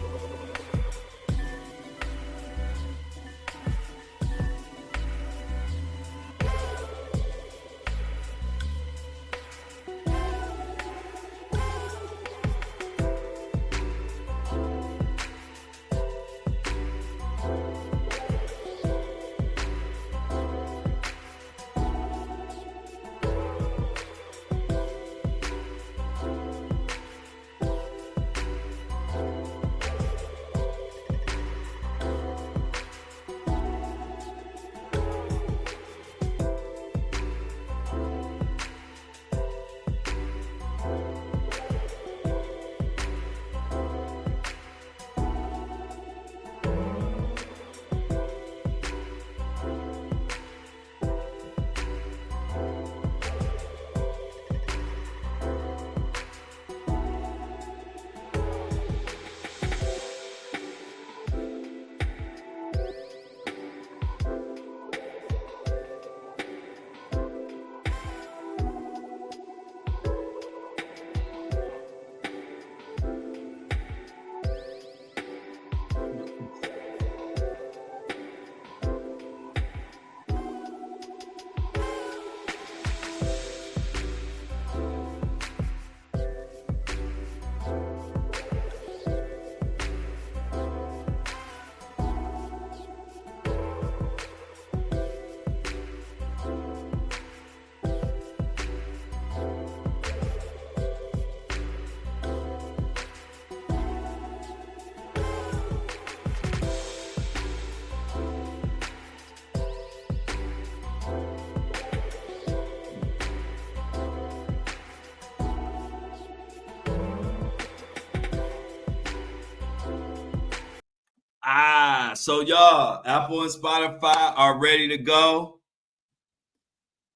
So y'all, Apple and Spotify are ready to go.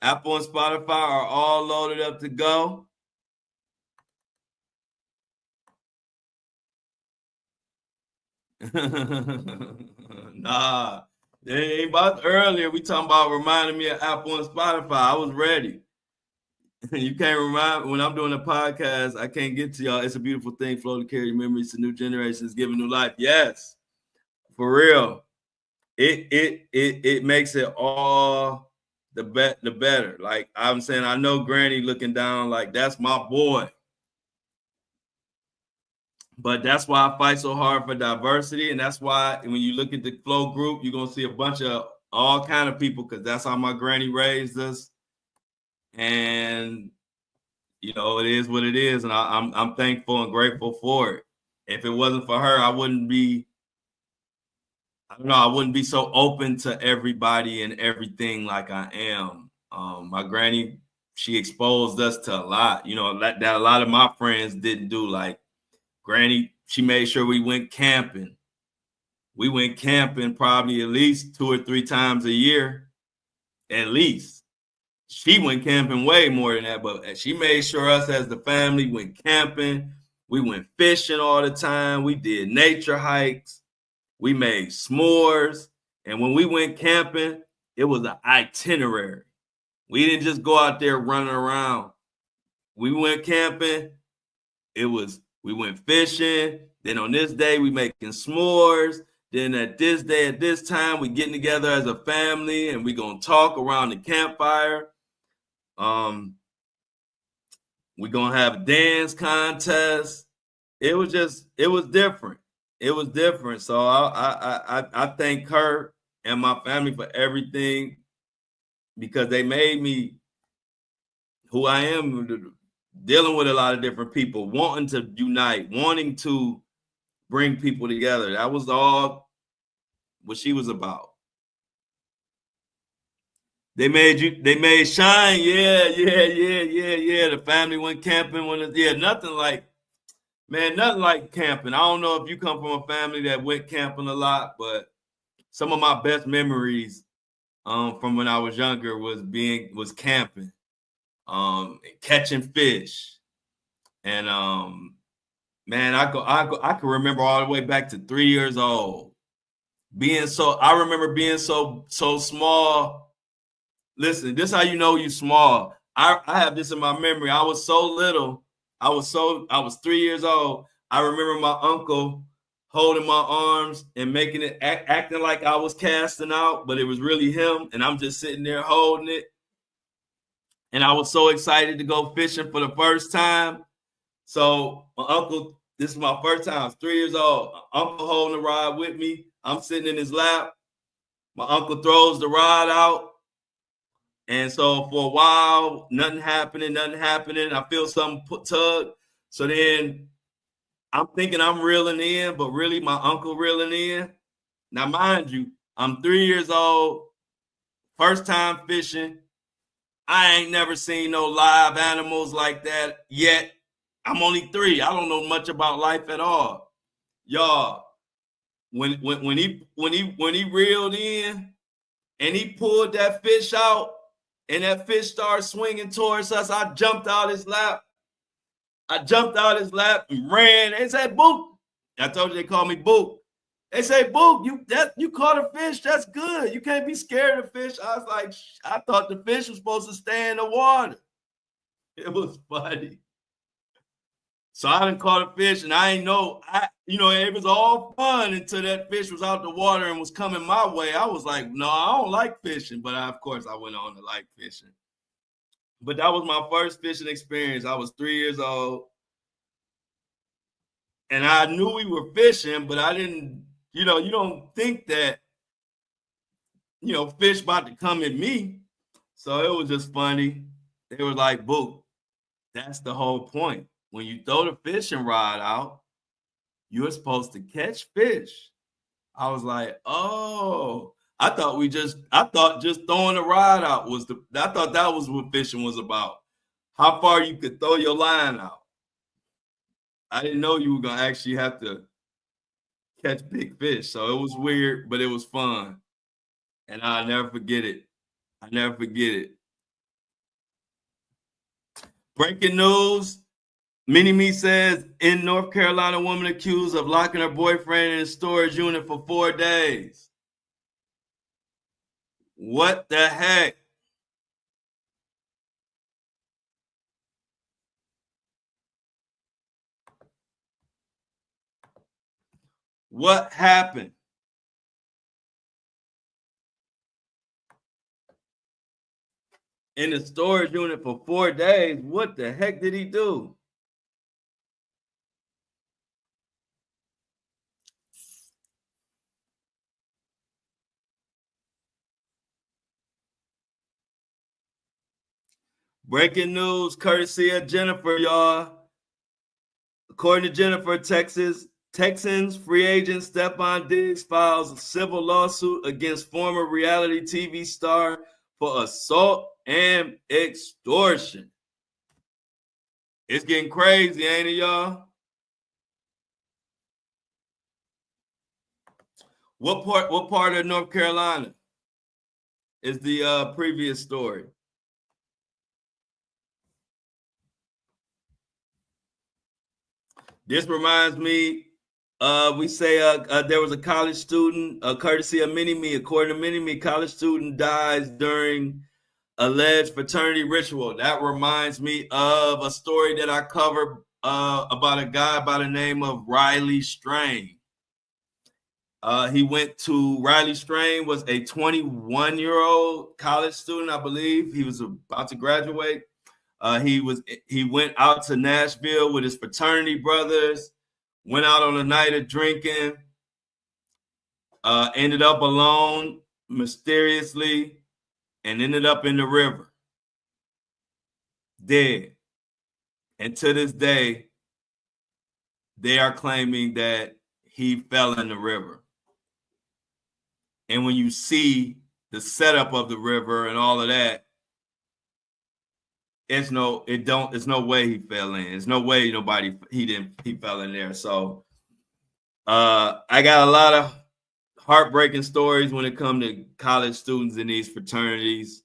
Apple and Spotify are all loaded up to go. Nah, they ain't about earlier. We talking about reminding me of Apple and Spotify. I was ready. You can't remind when I'm doing a podcast. I can't get to y'all. It's a beautiful thing. Flow to carry memories to new generations, giving new life. Yes, for real. It makes it all the better. Like I'm saying, I know Granny looking down like that's my boy. But that's why I fight so hard for diversity, and that's why when you look at the Flow group, you're gonna see a bunch of all kind of people because that's how my granny raised us. And you know, it is what it is, and I'm thankful and grateful for it. If it wasn't for her, I wouldn't be so open to everybody and everything like I am. My granny, she exposed us to a lot, you know, that a lot of my friends didn't do. Like Granny, she made sure we went camping. We went camping probably at least 2 or 3 times a year, at least. She went camping way more than that, but she made sure us as the family went camping. We went fishing all the time. We did nature hikes. We made s'mores. And when we went camping, it was an itinerary. We didn't just go out there running around. We went camping. We went fishing. Then on this day, we making s'mores. Then at this day, at this time, we getting together as a family and we gonna talk around the campfire. We gonna have a dance contest. It was different. It was different. So I thank her and my family for everything because they made me who I am, dealing with a lot of different people, wanting to unite, wanting to bring people together. That was all what she was about. They made shine. Yeah. The family went camping nothing like camping. I don't know if you come from a family that went camping a lot, but some of my best memories from when I was younger was camping, catching fish, and Man, I can remember all the way back to 3 years old. I remember being so small. Listen, this is how you know you small. I have this in my memory. I was so little. I was 3 years old. I remember my uncle holding my arms and making it acting like I was casting out, but it was really him, and I'm just sitting there holding it. And I was so excited to go fishing for the first time. So my uncle, this is my first time. I was 3 years old. My uncle holding the rod with me. I'm sitting in his lap. My uncle throws the rod out. And so for a while, nothing happening. I feel something tug. So then I'm thinking I'm reeling in, but really my uncle reeling in. Now, mind you, I'm 3 years old, first time fishing. I ain't never seen no live animals like that yet. I'm only 3. I don't know much about life at all. Y'all, when he reeled in and he pulled that fish out and that fish started swinging towards us, I jumped out his lap. And ran. They said, "Boop." I told you they call me Boop. They say, "Boop, you caught a fish. That's good. You can't be scared of fish." I was like, I thought the fish was supposed to stay in the water. It was funny. So I done caught a fish, and I ain't know. It was all fun until that fish was out the water and was coming my way. I was like, no, I don't like fishing. But of course, I went on to like fishing. But that was my first fishing experience. I was 3 years old. And I knew we were fishing, but I didn't, you don't think that, fish about to come at me. So it was just funny. They were like, "Boo, that's the whole point. When you throw the fishing rod out, you're supposed to catch fish." I was like, "Oh, I thought just throwing the rod out I thought that was what fishing was about. How far you could throw your line out. I didn't know you were going to actually have to catch big fish." So it was weird, but it was fun. And I'll never forget it. Breaking news. Mini-Me says, in North Carolina, woman accused of locking her boyfriend in a storage unit for 4 days. What the heck? What happened? In the storage unit for 4 days? What the heck did he do? Breaking news, courtesy of Jennifer, y'all. According to Jennifer, Texans free agent Stephon Diggs files a civil lawsuit against former reality TV star for assault and extortion. It's getting crazy, ain't it, y'all? What part of North Carolina is the previous story? This reminds me, we say there was a college student, courtesy of Mini-Me. According to Mini-Me, college student dies during alleged fraternity ritual. That reminds me of a story that I covered about a guy by the name of Riley Strain. Riley Strain was a 21-year-old college student, I believe. He was about to graduate. He went out to Nashville with his fraternity brothers, went out on a night of drinking, ended up alone mysteriously, and ended up in the river, dead. And to this day, they are claiming that he fell in the river. And when you see the setup of the river and all of that, there's no way he fell in. There's no way he fell in there. So I got a lot of heartbreaking stories when it comes to college students in these fraternities.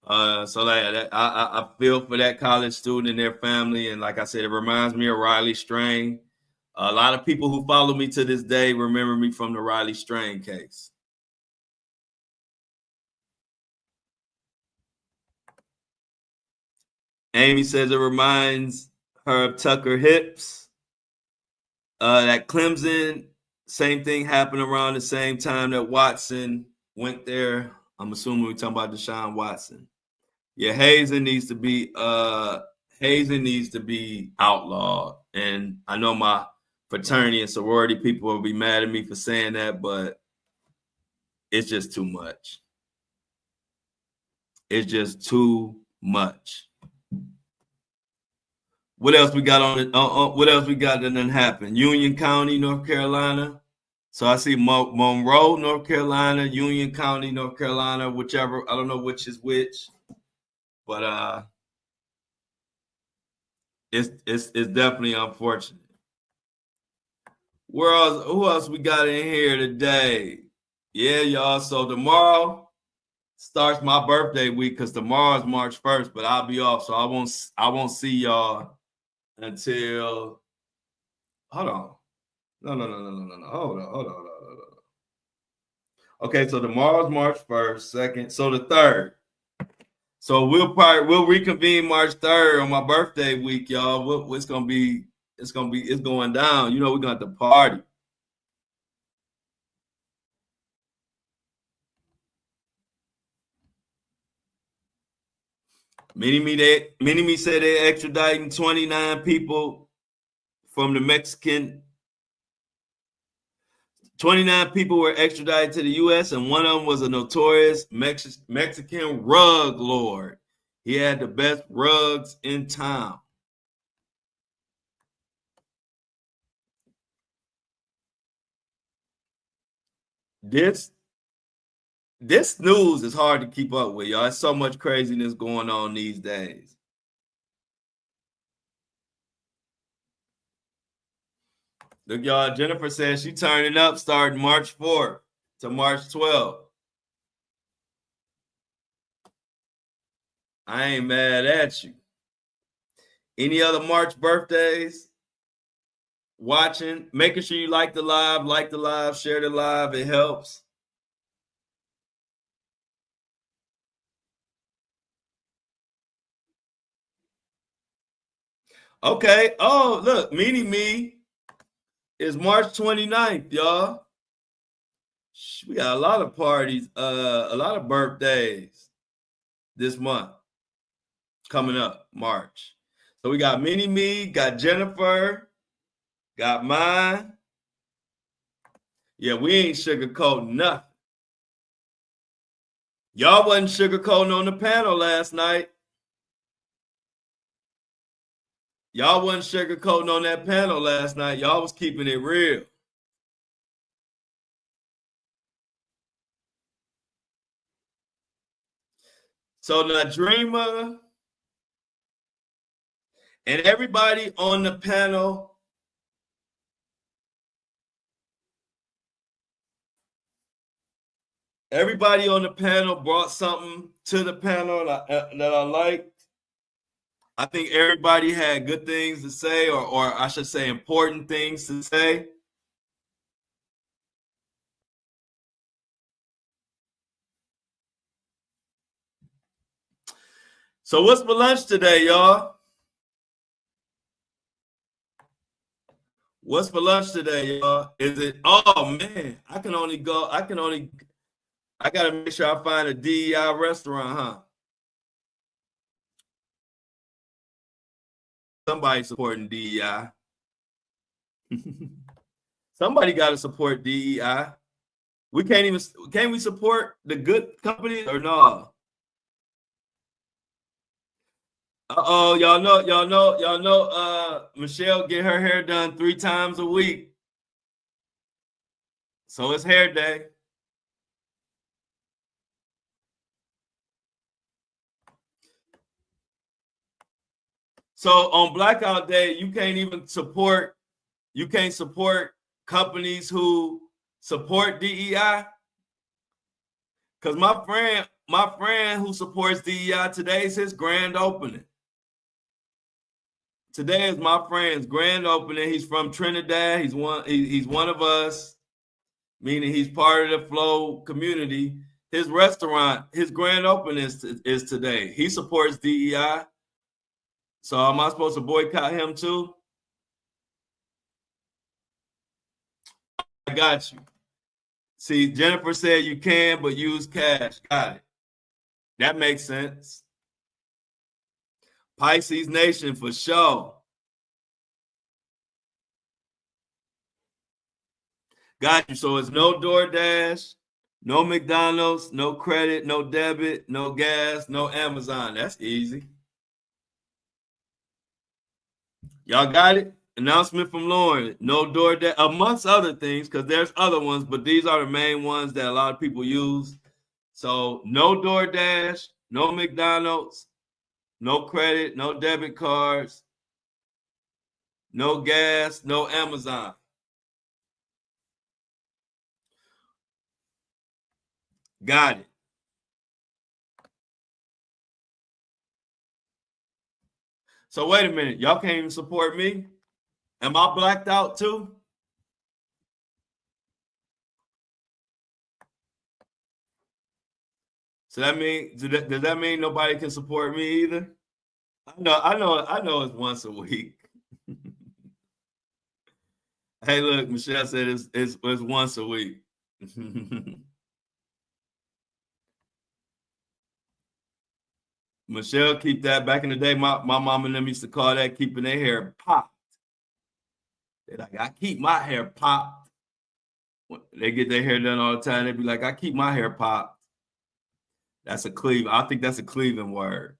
So like I feel for that college student and their family, and like I said, it reminds me of Riley Strain. A lot of people who follow me to this day remember me from the Riley Strain case. Amy says it reminds her of Tucker Hips. That Clemson, same thing happened around the same time that Watson went there. I'm assuming we're talking about Deshaun Watson. Yeah, hazing needs to be outlawed. And I know my fraternity and sorority people will be mad at me for saying that, but it's just too much. It's just too much. What else we got on it? What else we got that didn't happen? Union County, North Carolina. So I see Monroe, North Carolina, Union County, North Carolina, whichever. I don't know which is which, but it's definitely unfortunate. Who else we got in here today? Yeah, y'all. So tomorrow starts my birthday week because tomorrow is March 1st, but I'll be off, so I won't see y'all until. Hold on. No. Hold on. Okay, so tomorrow's March 1st, 2nd, so the 3rd. So we'll reconvene March 3rd on my birthday week, y'all. It's going down. You know, we're going to party. Mini-Me said they're extraditing 29 people from the Mexican. 29 people were extradited to the U.S., and one of them was a notorious Mexican rug lord. He had the best rugs in town. This news is hard to keep up with, y'all. There's so much craziness going on these days. Look, y'all, Jennifer says she's turning up starting March 4th to March 12th. I ain't mad at you. Any other March birthdays? Watching, making sure you like the live, share the live. It helps. Okay. Oh, look, Me is March 29th, y'all. We got a lot of parties, a lot of birthdays this month coming up, March. So we got Me, got Jennifer, got mine. Yeah, we ain't sugarcoating nothing. Y'all wasn't sugarcoating on the panel last night. Y'all wasn't sugarcoating on that panel last night. Y'all was keeping it real. So now Dreamer and everybody on the panel, brought something to the panel that I liked. I think everybody had good things to say, or I should say important things to say. So what's for lunch today, y'all? What's for lunch today, y'all? Is it, oh man, I gotta make sure I find a DEI restaurant, huh? Somebody supporting DEI. Somebody got to support DEI. We can't we support the good companies or no? Y'all know, Michelle get her hair done 3 times a week. So it's hair day. So on Blackout Day, you can't support companies who support DEI. Because my my friend who supports DEI, today's his grand opening. Today is my friend's grand opening. He's from Trinidad. He's one of us, meaning he's part of the Flow community. His restaurant, his grand opening is today. He supports DEI. So am I supposed to boycott him too? I got you. See, Jennifer said you can, but use cash. Got it. That makes sense. Pisces Nation for sure. Got you. So it's no DoorDash, no McDonald's, no credit, no debit, no gas, no Amazon. That's easy. Y'all got it? Announcement from Lauren. No DoorDash, amongst other things, because there's other ones, but these are the main ones that a lot of people use. So no DoorDash, no McDonald's, no credit, no debit cards, no gas, no Amazon. Got it. So wait a minute. Y'all can't even support me? Am I blacked out too? So that mean does that mean nobody can support me either? I know it's once a week. Hey, look, Michelle said it's once a week. Michelle, keep that. Back in the day, my mom and them used to call that keeping their hair popped. They're like, I keep my hair popped. They get their hair done all the time. They be like, I keep my hair popped. That's a Cleveland. I think that's a Cleveland word.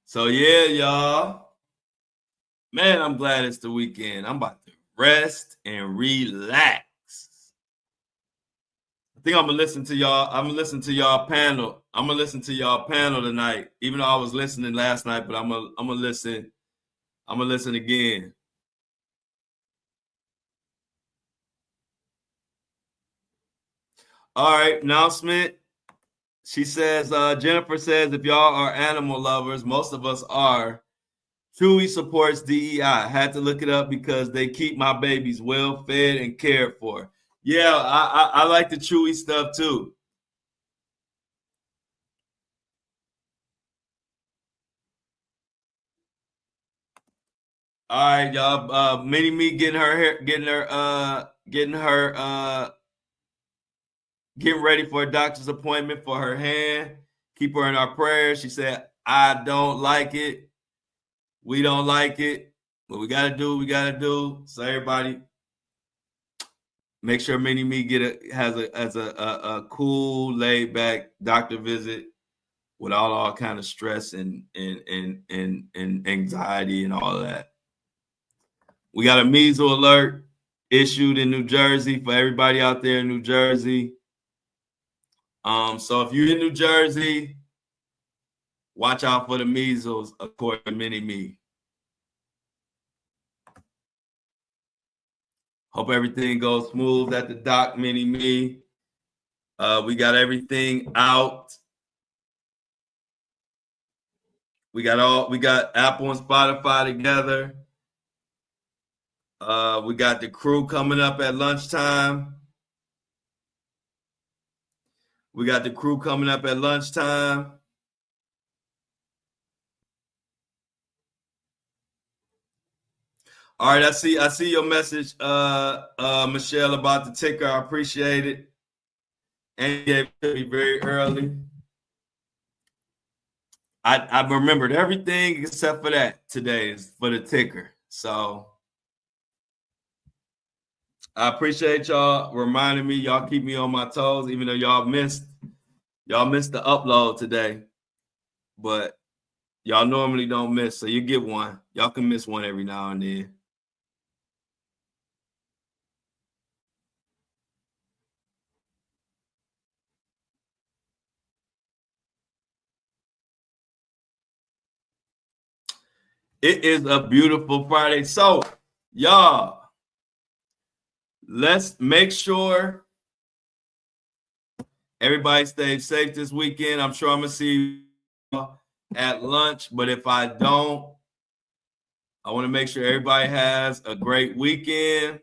So yeah, y'all. Man, I'm glad it's the weekend. I'm about to rest and relax. I think I'm gonna listen to y'all. I'm gonna listen to y'all panel. I'm gonna listen to y'all panel tonight. Even though I was listening last night, but I'm gonna listen. I'm gonna listen again. All right, announcement. She says, Jennifer says, if y'all are animal lovers, most of us are. Chewy supports DEI. Had to look it up because they keep my babies well fed and cared for. Yeah, I like the Chewy stuff too. All right, y'all. Mini Me getting ready for a doctor's appointment for her hand. Keep her in our prayers. She said, I don't like it. We don't like it. But we gotta do what we gotta do. So everybody, make sure Mini Me has a cool, laid back doctor visit without all kind of stress and anxiety and all of that. We got a measles alert issued in New Jersey for everybody out there in New Jersey. So if you're in New Jersey, watch out for the measles, according to Mini Me. Hope everything goes smooth at the doc, Mini Me. We got everything out. We got Apple and Spotify together. We got the crew coming up at lunchtime. We got the crew coming up at lunchtime. All right, I see your message, Michelle, about the ticker. I appreciate it. And you gave it to me very early. I remembered everything except for that today is for the ticker. So I appreciate y'all reminding me. Y'all keep me on my toes, even though y'all missed the upload today. But y'all normally don't miss, so you get one. Y'all can miss one every now and then. It is a beautiful Friday. So, y'all, let's make sure everybody stays safe this weekend. I'm sure I'm going to see you at lunch, but if I don't, I want to make sure everybody has a great weekend.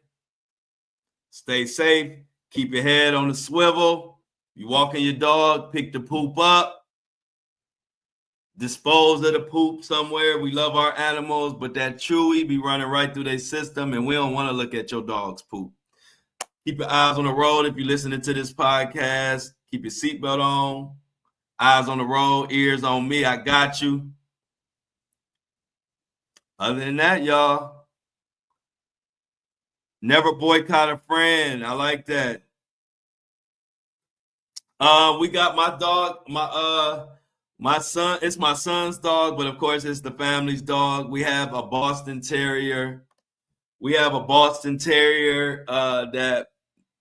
Stay safe. Keep your head on the swivel. You walking your dog, pick the poop up. Dispose of the poop somewhere. We love our animals, but that chewy be running right through their system, and we don't want to look at your dog's poop. Keep your eyes on the road if you're listening to this podcast. Keep your seatbelt on. Eyes on the road, ears on me. I got you. Other than that, y'all, never boycott a friend. I like that. We got my dog, my son. It's my son's dog, but of course it's the family's dog. We have a Boston Terrier. That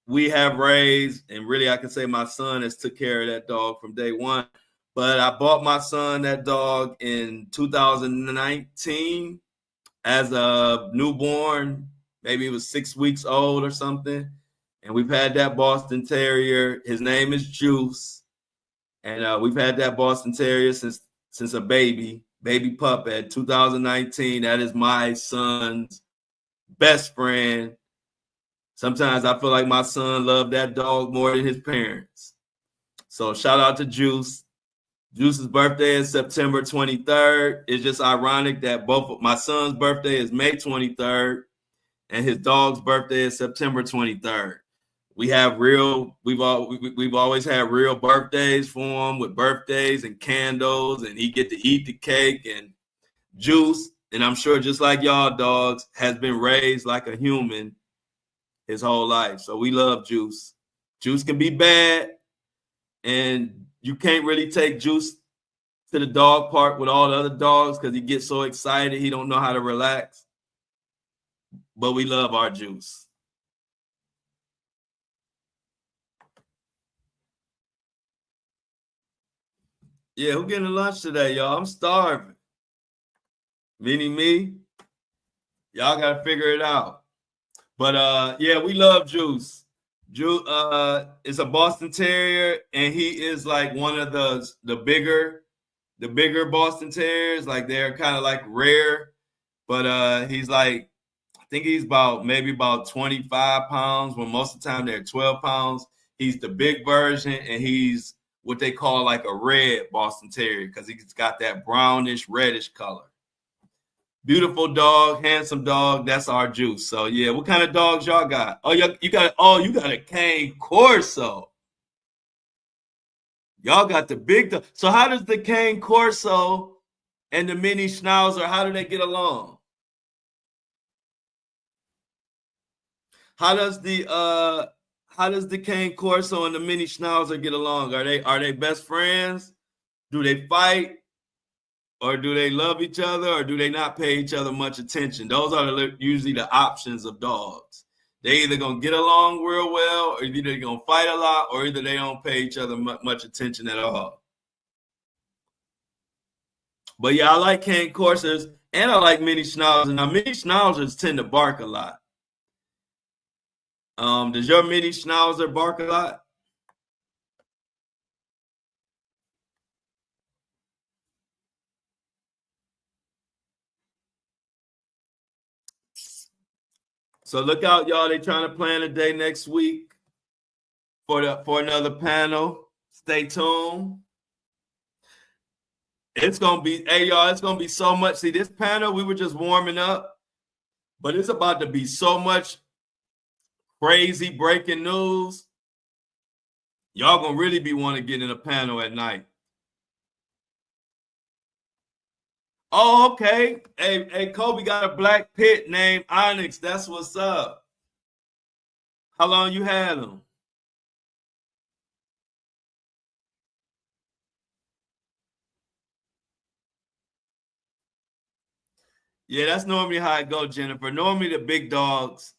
we have raised, and really I can say my son has took care of that dog from day one. But I bought my son that dog in 2019 as a newborn. Maybe he was 6 weeks old or something. And we've had that Boston Terrier. His name is Juice. And we've had that Boston Terrier since a baby pup at 2019. That is my son's best friend. Sometimes I feel like my son loved that dog more than his parents. So shout out to Juice. Juice's birthday is September 23rd. It's just ironic that both of my son's birthday is May 23rd and his dog's birthday is September 23rd. We've always had real birthdays for him with birthdays and candles, and he get to eat the cake. And Juice, and I'm sure just like y'all dogs, has been raised like a human his whole life. So we love Juice. Juice can be bad, and you can't really take Juice to the dog park with all the other dogs because he gets so excited he don't know how to relax. But we love our Juice. Yeah, who getting lunch today, y'all? I'm starving. Meaning me. Y'all gotta figure it out. But yeah, we love Juice. Juice is a Boston Terrier, and he is like one of the bigger Boston Terriers. Like they're kind of like rare, but he's like, I think he's maybe about 25 pounds, when most of the time they're 12 pounds. He's the big version, and he's what they call like a red Boston Terrier because he's got that brownish, reddish color. Beautiful dog, handsome dog. That's our Juice. So yeah, what kind of dogs y'all got? Oh, you got a Cane Corso. Y'all got the big dog. So how does the Cane Corso and the mini Schnauzer, how do they get along? How does the Cane Corso and the mini Schnauzer get along? Are they best friends? Do they fight? Or do they love each other, or do they not pay each other much attention? Those are usually the options of dogs. They either gonna get along real well, or either they're gonna fight a lot, or either they don't pay each other much attention at all. But yeah, I like Cane Corsas, and I like mini Schnauzers. Now, mini Schnauzers tend to bark a lot. Does your mini Schnauzer bark a lot? So look out, y'all. They trying to plan a day next week for another panel. Stay tuned. It's gonna be, hey y'all, it's gonna be so much. See, this panel, we were just warming up, but it's about to be so much crazy breaking news. Y'all gonna really be wanting to get in a panel at night. Oh, okay. Hey, Kobe got a black pit named Onyx. That's what's up. How long you had him? Yeah, that's normally how it goes, Jennifer. Normally the big dogs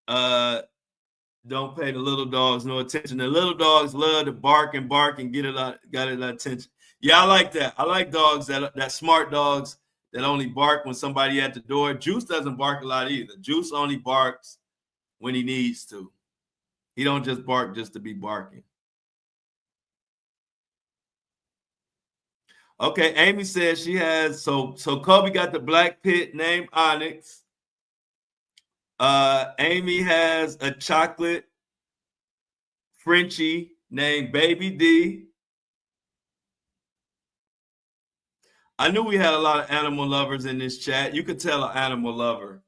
don't pay the little dogs no attention. The little dogs love to bark and got a lot of attention. Yeah, I like that. I like dogs that smart dogs that only bark when somebody at the door. Juice doesn't bark a lot either. Juice only barks when he needs to. He don't just bark just to be barking. Okay, Amy says she has, so Kobe got the black pit named Onyx. Amy has a chocolate Frenchie named Baby D. I knew we had a lot of animal lovers in this chat. You could tell an animal lover.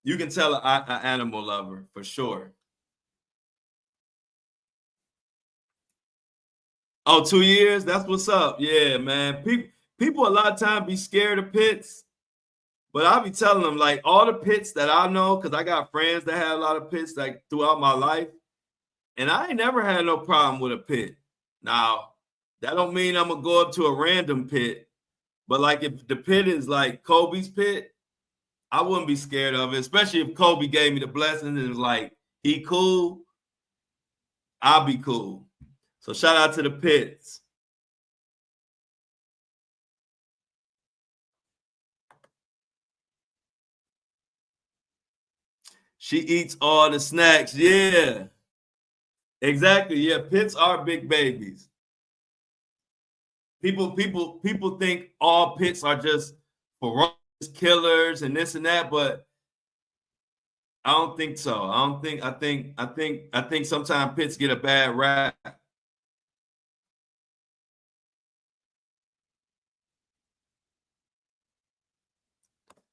You can tell an animal lover for sure. Oh, 2 years? That's what's up. Yeah, man. People a lot of times be scared of pits, but I'll be telling them, like, all the pits that I know, because I got friends that had a lot of pits like throughout my life, and I ain't never had no problem with a pit. Now, that don't mean I'm going to go up to a random pit, but like if the pit is like Kobe's pit, I wouldn't be scared of it, especially if Kobe gave me the blessing and was like, he cool, I'll be cool. So shout out to the pits. She eats all the snacks. Yeah, exactly. Yeah, pits are big babies. People think all pits are just ferocious killers and this and that, but I don't think so. I think sometimes pits get a bad rap.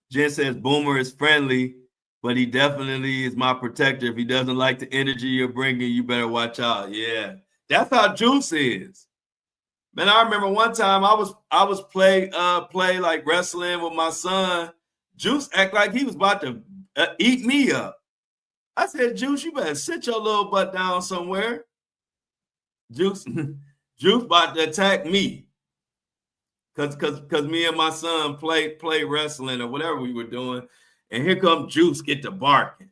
Jen says Boomer is friendly, but he definitely is my protector. If he doesn't like the energy you're bringing, you better watch out. Yeah, that's how Juice is. Man, I remember one time I was play like wrestling with my son. Juice act like he was about to eat me up. I said, Juice, you better sit your little butt down somewhere. Juice about to attack me. Cause me and my son play wrestling or whatever we were doing, and here come Juice get to barking.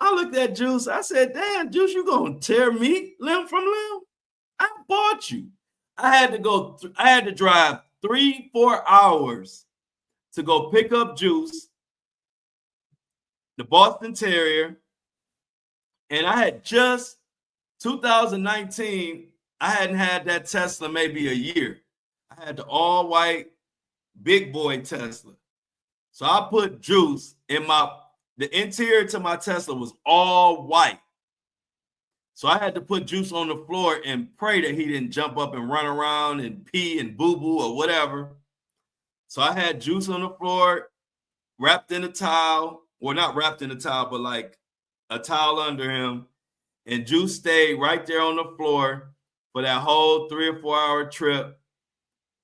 I looked at Juice. I said, "Damn, Juice, you gonna tear me limb from limb? I bought you. I had to drive 3-4 hours to go pick up Juice, the Boston Terrier, and I had just 2019. I hadn't had that Tesla maybe a year. I had the all-white big boy Tesla. So I put Juice in the interior to my Tesla was all white. So I had to put Juice on the floor and pray that he didn't jump up and run around and pee and boo-boo or whatever. So I had Juice on the floor, wrapped in a towel, or not wrapped in a towel, but like a towel under him. And Juice stayed right there on the floor for that whole 3 or 4 hour trip.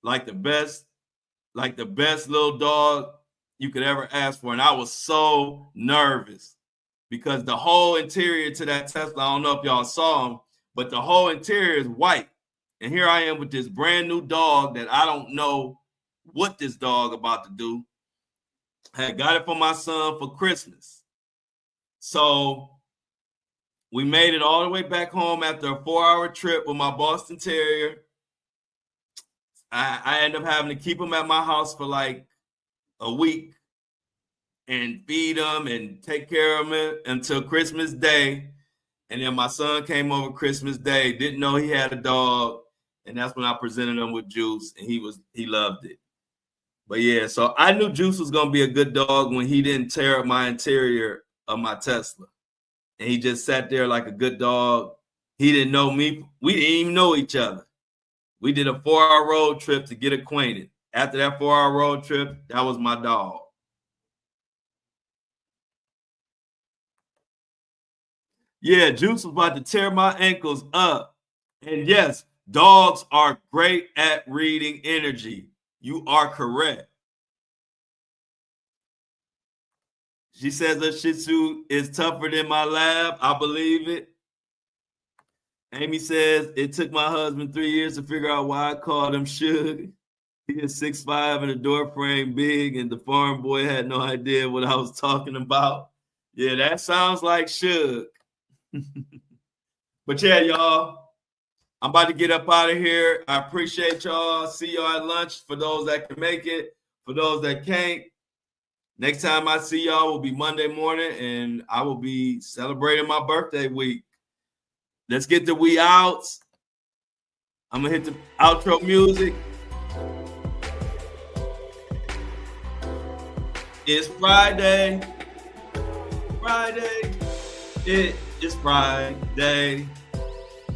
Like the best little dog you could ever ask for. And I was so nervous because the whole interior to that Tesla, I don't know if y'all saw him, but the whole interior is white. And here I am with this brand new dog that I don't know what this dog about to do. I got it for my son for Christmas. So we made it all the way back home after a 4-hour trip with my Boston Terrier. I ended up having to keep him at my house for like a week and feed him and take care of him until Christmas Day. And then my son came over Christmas Day, didn't know he had a dog. And that's when I presented him with Juice, and he loved it. But yeah, so I knew Juice was going to be a good dog when he didn't tear up my interior of my Tesla. And he just sat there like a good dog. He didn't know me. We didn't even know each other. We did a 4-hour road trip to get acquainted. After that 4-hour road trip, that was my dog. Yeah, Juice was about to tear my ankles up. And yes, dogs are great at reading energy. You are correct. She says a Shih Tzu is tougher than my lab. I believe it. Amy says, it took my husband 3 years to figure out why I called him Suge. He is 6'5" and a door frame big, and the farm boy had no idea what I was talking about. Yeah, that sounds like Suge. But yeah, y'all, I'm about to get up out of here. I appreciate y'all. See y'all at lunch for those that can make it. For those that can't, next time I see y'all will be Monday morning, and I will be celebrating my birthday week. Let's get the we outs. I'm gonna hit the outro music. It's Friday. Friday. It is Friday.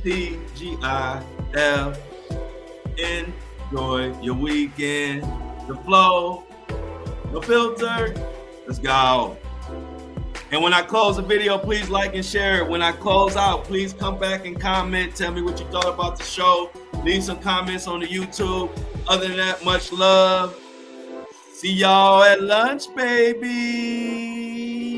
TGIF. Enjoy your weekend. The flow. No filter. Let's go. And when I close the video, please like and share it. When I close out, please come back and comment. Tell me what you thought about the show. Leave some comments on the YouTube. Other than that, much love. See y'all at lunch, baby.